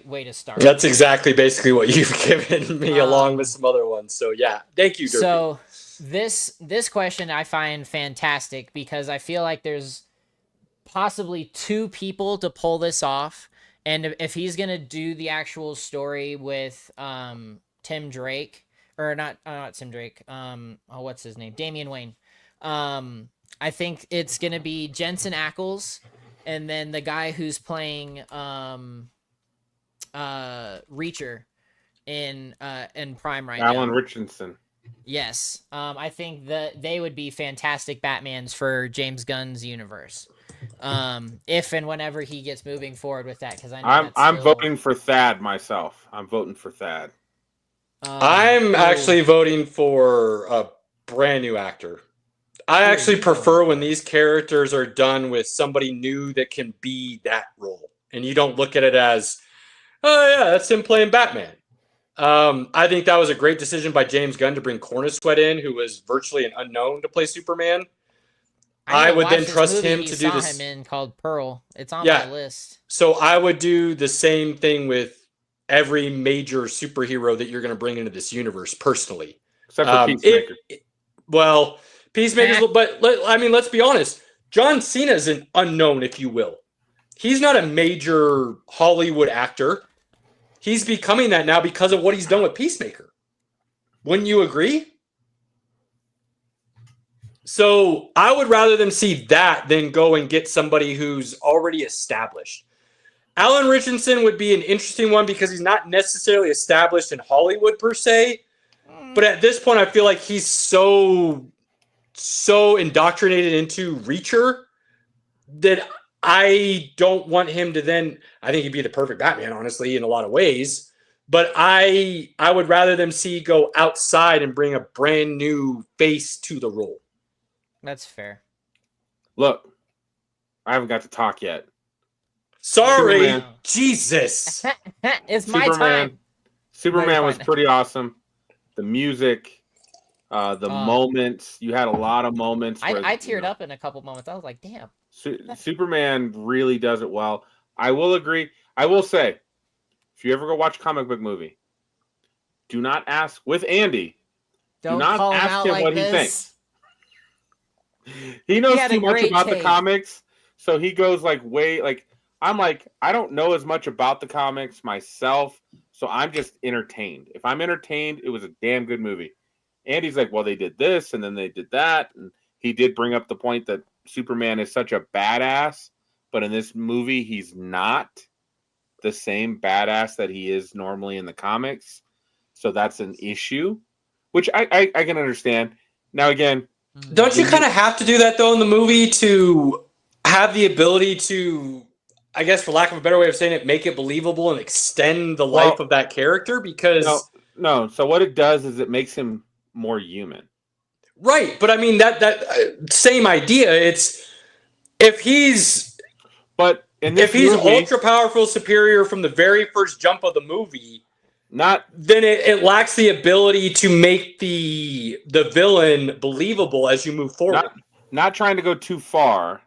way to start. That's exactly basically what you've given me, along with some other ones. So yeah, thank you, Derpy. So this question I find fantastic, because I feel like there's possibly 2 people to pull this off. And if he's gonna do the actual story with Tim Drake, or not Tim Drake, what's his name, Damian Wayne, I think it's gonna be Jensen Ackles, and then the guy who's playing Reacher in Prime right now, Alan Richardson. Yes, I think that they would be fantastic Batmans for James Gunn's universe. If and whenever he gets moving forward with that, because I'm voting for Thad myself. I'm voting for Thad. I'm actually voting for a brand new actor. I actually prefer when these characters are done with somebody new that can be that role, and you don't look at it as, oh yeah, that's him playing Batman. I think that was a great decision by James Gunn to bring Cornuswet in, who was virtually an unknown to play Superman. I would then trust him to do this. Him in called Pearl. It's on my list. So I would do the same thing with every major superhero that you're going to bring into this universe personally. Except for Peacemaker. Peacemaker's, but let's be honest. John Cena's an unknown, if you will. He's not a major Hollywood actor. He's becoming that now because of what he's done with Peacemaker. Wouldn't you agree? So I would rather them see that than go and get somebody who's already established. Alan Richardson would be an interesting one because he's not necessarily established in Hollywood per se. But at this point, I feel like he's so indoctrinated into Reacher that I don't want him to then. I think he'd be the perfect Batman, honestly, in a lot of ways. But I would rather them go outside and bring a brand new face to the role. That's fair. Look, I haven't got to talk yet. Sorry, Superman. Jesus. It's my time. Superman was pretty awesome. The music, the moments. You had a lot of moments. I teared up in a couple moments. I was like, damn. Superman really does it well. I will agree. I will say, if you ever go watch a comic book movie, do not ask with Andy. Do not ask him what he thinks. He knows too much about the comics, so he goes I'm I don't know as much about the comics myself, so I'm just entertained. If I'm entertained, it was a damn good movie. Andy's like, well, they did this and then they did that, and he did bring up the point that Superman is such a badass, but in this movie, he's not the same badass that he is normally in the comics. So that's an issue, which I can understand. Now, again, don't you kind of have to do that, though, in the movie to have the ability to, I guess, for lack of a better way of saying it, make it believable and extend the life of that character? Because no. So what it does is it makes him more human. Right, but I mean that same idea. It's if he's ultra powerful, superior from the very first jump of the movie, then it lacks the ability to make the villain believable as you move forward. Not trying to go too far,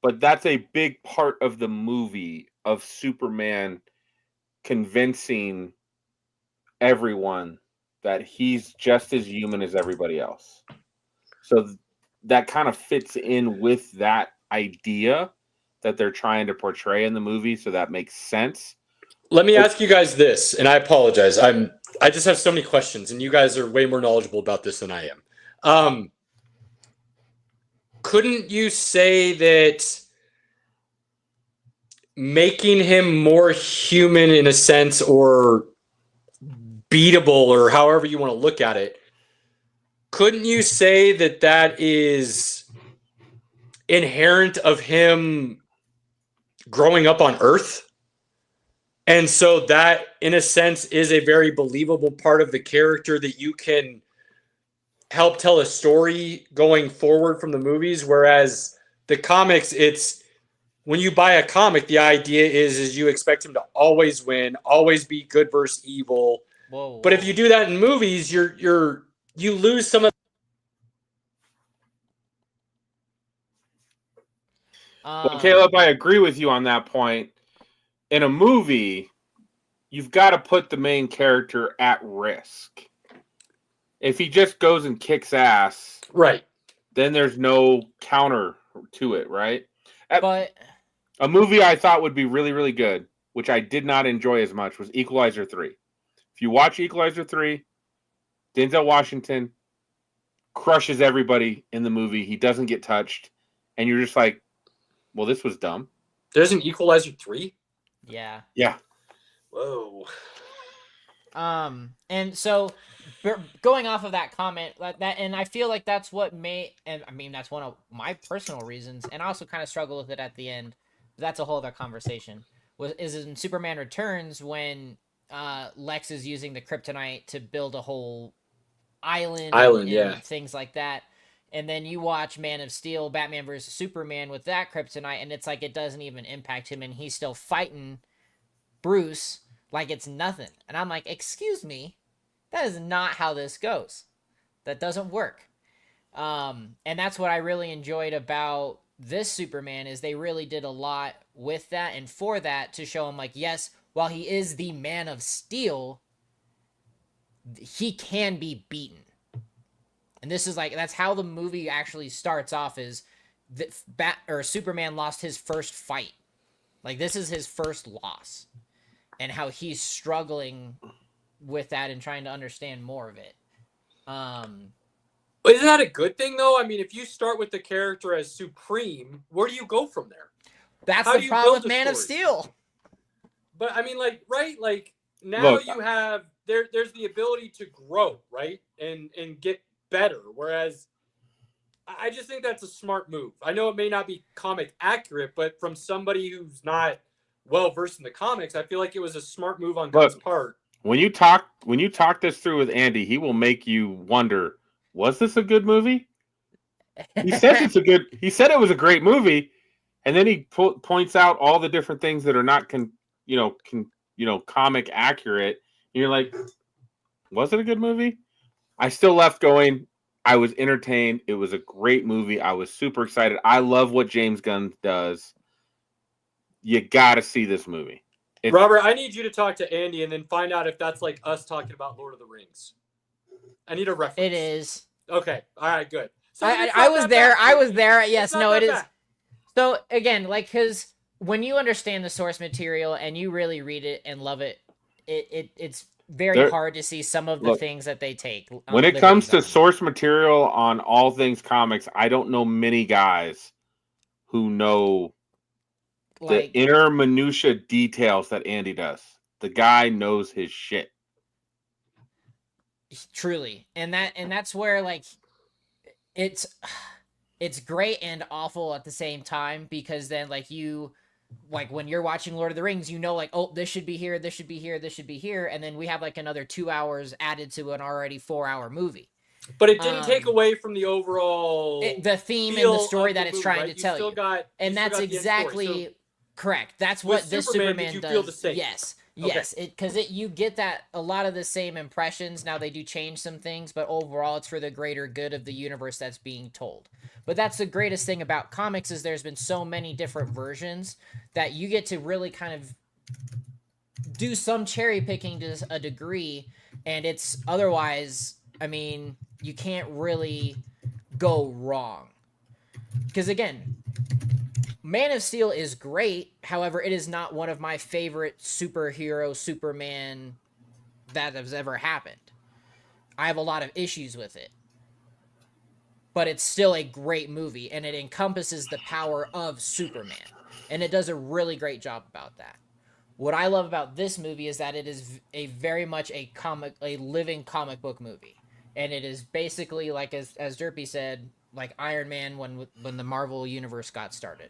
but that's a big part of the movie of Superman convincing everyone that he's just as human as everybody else. So that kind of fits in with that idea that they're trying to portray in the movie, so that makes sense. Let me ask you guys this, and I apologize. I just have so many questions, and you guys are way more knowledgeable about this than I am. couldn't you say that making him more human in a sense, or beatable, or however you want to look at it, couldn't you say that that is inherent of him growing up on Earth? And so that, in a sense, is a very believable part of the character that you can help tell a story going forward from the movies. Whereas the comics, it's when you buy a comic, the idea is you expect him to always win, always be good versus evil. Whoa. But if you do that in movies, you lose some of. Well, Caleb, I agree with you on that point. In a movie, you've got to put the main character at risk. If he just goes and kicks ass, Right. then there's no counter to it, right? But a movie I thought would be really, really good, which I did not enjoy as much, was Equalizer 3. If you watch Equalizer 3, Denzel Washington crushes everybody in the movie. He doesn't get touched. And you're just like, well, this was dumb. There's an Equalizer 3? yeah. Yeah. Whoa. And so going off of that comment, that and I feel like that's what that's one of my personal reasons, and I also kind of struggle with it at the end. But that's a whole other conversation. Is in Superman Returns when Lex is using the kryptonite to build a whole island and things like that. And then you watch Man of Steel, Batman versus Superman with that kryptonite, and it's like it doesn't even impact him, and he's still fighting Bruce like it's nothing. And I'm like, excuse me, that is not how this goes. That doesn't work. And that's what I really enjoyed about this Superman, is they really did a lot with that and for that to show him, like, yes, while he is the Man of Steel, he can be beaten. And this is like, that's how the movie actually starts off, is that Superman lost his first fight. Like, this is his first loss, and how he's struggling with that and trying to understand more of it. Isn't that a good thing, though? I mean, if you start with the character as supreme, where do you go from there? That's the problem with Man of Steel. But I mean, like, right? Like, now you have there's the ability to grow, right? And get better. Whereas I just think that's a smart move. I know it may not be comic accurate, but from somebody who's not well versed in the comics, I feel like it was a smart move on God's part. When you talk this through with Andy, he will make you wonder, was this a good movie? He said it was a great movie, and then he points out all the different things that are not comic accurate. And you're like, was it a good movie? I still left going, I was entertained. It was a great movie. I was super excited. I love what James Gunn does. You got to see this movie. Robert, I need you to talk to Andy and then find out if that's like us talking about Lord of the Rings. I need a reference. It is. Okay. All right, good. So I was there. Bad. I was there. Yes, no, it is. Bad. So again, like, because when you understand the source material and you really read it and love it, it's very hard to see some of the things that they take. When it comes to source material on all things comics, I don't know many guys who know the inner minutia details that Andy does. The guy knows his shit. Truly. And that's where, like, it's great and awful at the same time, because then, like, when you're watching Lord of the Rings, you know, like, oh, this should be here, this should be here, this should be here, and then we have like another 2 hours added to an already 4-hour movie. But it didn't take away from the overall the theme and the story that it's trying to tell you. And that's exactly correct. That's what this Superman does. Feel the same? Yes. Yes, because you get that a lot of the same impressions. Now they do change some things, but overall it's for the greater good of the universe that's being told. But that's the greatest thing about comics, is there's been so many different versions that you get to really kind of do some cherry picking to a degree, and it's otherwise, I mean, you can't really go wrong. Because again, Man of Steel is great. However, it is not one of my favorite superhero Superman that has ever happened. I have a lot of issues with it. but it's still a great movie, and it encompasses the power of Superman, and it does a really great job about that. What I love about this movie is that it is a very much a living comic book movie, and it is basically like as Derpy said, like Iron Man when the Marvel universe got started.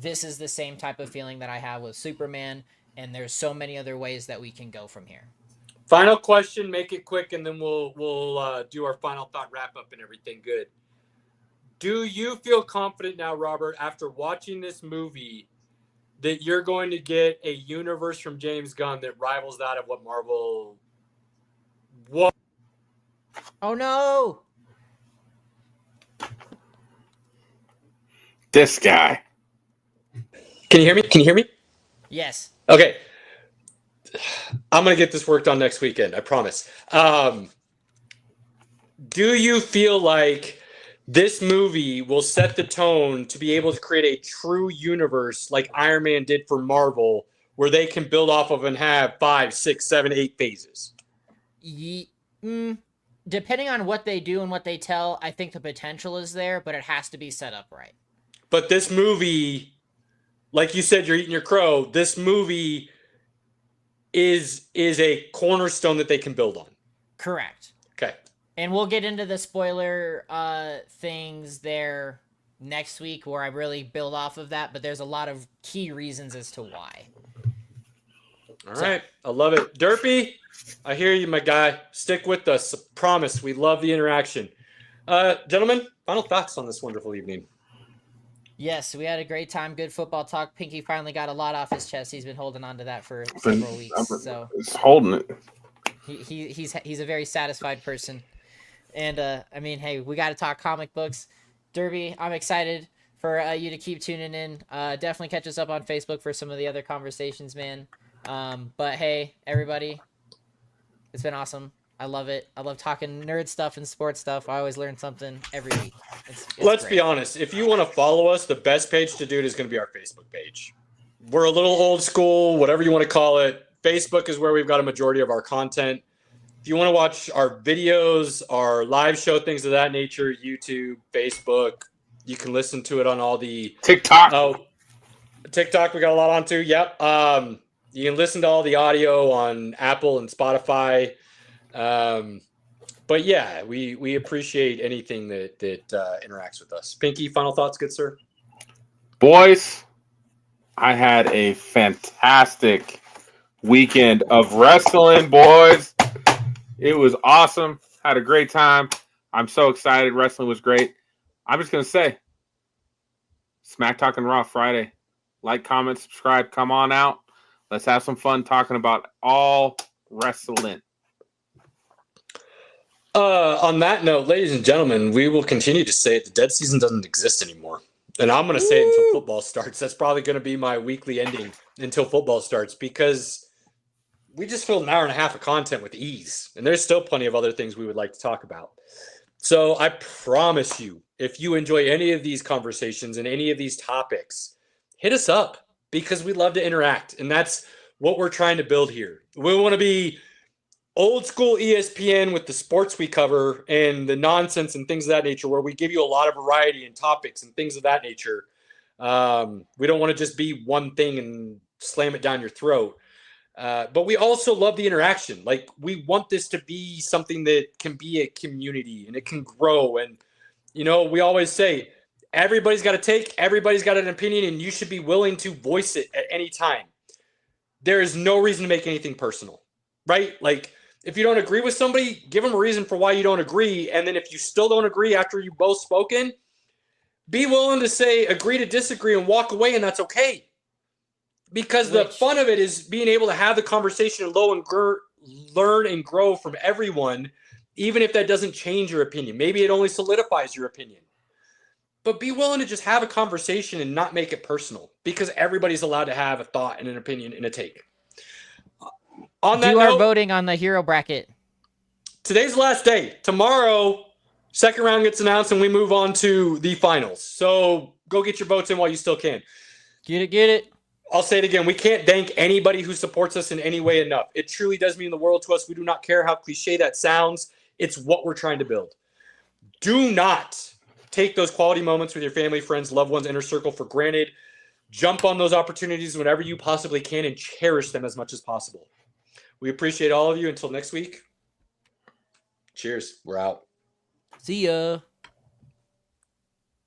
This is the same type of feeling that I have with Superman, and there's so many other ways that we can go from here. Final question, make it quick, and then we'll do our final thought wrap up and everything good. Do you feel confident now, Robert, after watching this movie, that you're going to get a universe from James Gunn that rivals that of what Marvel was? Oh no! This guy. Can you hear me? Can you hear me? Yes. Okay. I'm going to get this worked on next weekend, I promise. Do you feel like this movie will set the tone to be able to create a true universe like Iron Man did for Marvel, where they can build off of and have 5, 6, 7, 8 phases? Depending on what they do and what they tell, I think the potential is there, but it has to be set up right. But this movie, like you said, you're eating your crow. This movie is a cornerstone that they can build on. Correct. Okay. And we'll get into the spoiler things there next week where I really build off of that, but there's a lot of key reasons as to why. All right. I love it. Derpy, I hear you, my guy. Stick with us. Promise. We love the interaction. Gentlemen, final thoughts on this wonderful evening. Yes, we had a great time. Good football talk. Pinky finally got a lot off his chest. He's been holding on to that for several weeks. So it's holding it. He's a very satisfied person. And, I mean, hey, we got to talk comic books. Derby, I'm excited for you to keep tuning in. Definitely catch us up on Facebook for some of the other conversations, man. But, hey, everybody, it's been awesome. I love it. I love talking nerd stuff and sports stuff. I always learn something every week. It's Let's great. be honest. If you want to follow us, the best page to do it is going to be our Facebook page. We're a little old school, whatever you want to call it. Facebook is where we've got a majority of our content. If you want to watch our videos, our live show, things of that nature, YouTube, Facebook, you can listen to it on all the TikTok. Oh, TikTok, we got a lot on too. Yep. You can listen to all the audio on Apple and Spotify. But yeah, we appreciate anything that interacts with us. Pinky, final thoughts, good sir? Boys, I had a fantastic weekend of wrestling, boys. It was awesome. Had a great time. I'm so excited. Wrestling was great. I'm just going to say, Smack Talking Raw Friday. Like, comment, subscribe. Come on out. Let's have some fun talking about all wrestling. On that note, ladies and gentlemen, we will continue to say it. The dead season doesn't exist anymore. And I'm going to say it until football starts. That's probably going to be my weekly ending until football starts, because we just filled an hour and a half of content with ease. And there's still plenty of other things we would like to talk about. So I promise you, if you enjoy any of these conversations and any of these topics, hit us up, because we love to interact. And that's what we're trying to build here. We want to be old school ESPN with the sports we cover and the nonsense and things of that nature, where we give you a lot of variety and topics and things of that nature. We don't want to just be one thing and slam it down your throat. But we also love the interaction. Like, we want this to be something that can be a community and it can grow. And, you know, we always say, everybody's got a take, everybody's got an opinion, and you should be willing to voice it at any time. There is no reason to make anything personal, right? Like, if you don't agree with somebody, give them a reason for why you don't agree. And then if you still don't agree after you've both spoken, be willing to say, agree to disagree, and walk away, and that's okay. Because the fun of it is being able to have the conversation and learn and grow from everyone, even if that doesn't change your opinion. Maybe it only solidifies your opinion. But be willing to just have a conversation and not make it personal, because everybody's allowed to have a thought and an opinion and a take. On that Do our note, voting on the hero bracket. Today's the last day. Tomorrow, second round gets announced and we move on to the finals. So go get your votes in while you still can. Get it. I'll say it again. We can't thank anybody who supports us in any way enough. It truly does mean the world to us. We do not care how cliche that sounds. It's what we're trying to build. Do not take those quality moments with your family, friends, loved ones, inner circle for granted. Jump on those opportunities whenever you possibly can and cherish them as much as possible. We appreciate all of you. Until next week. Cheers. We're out. See ya.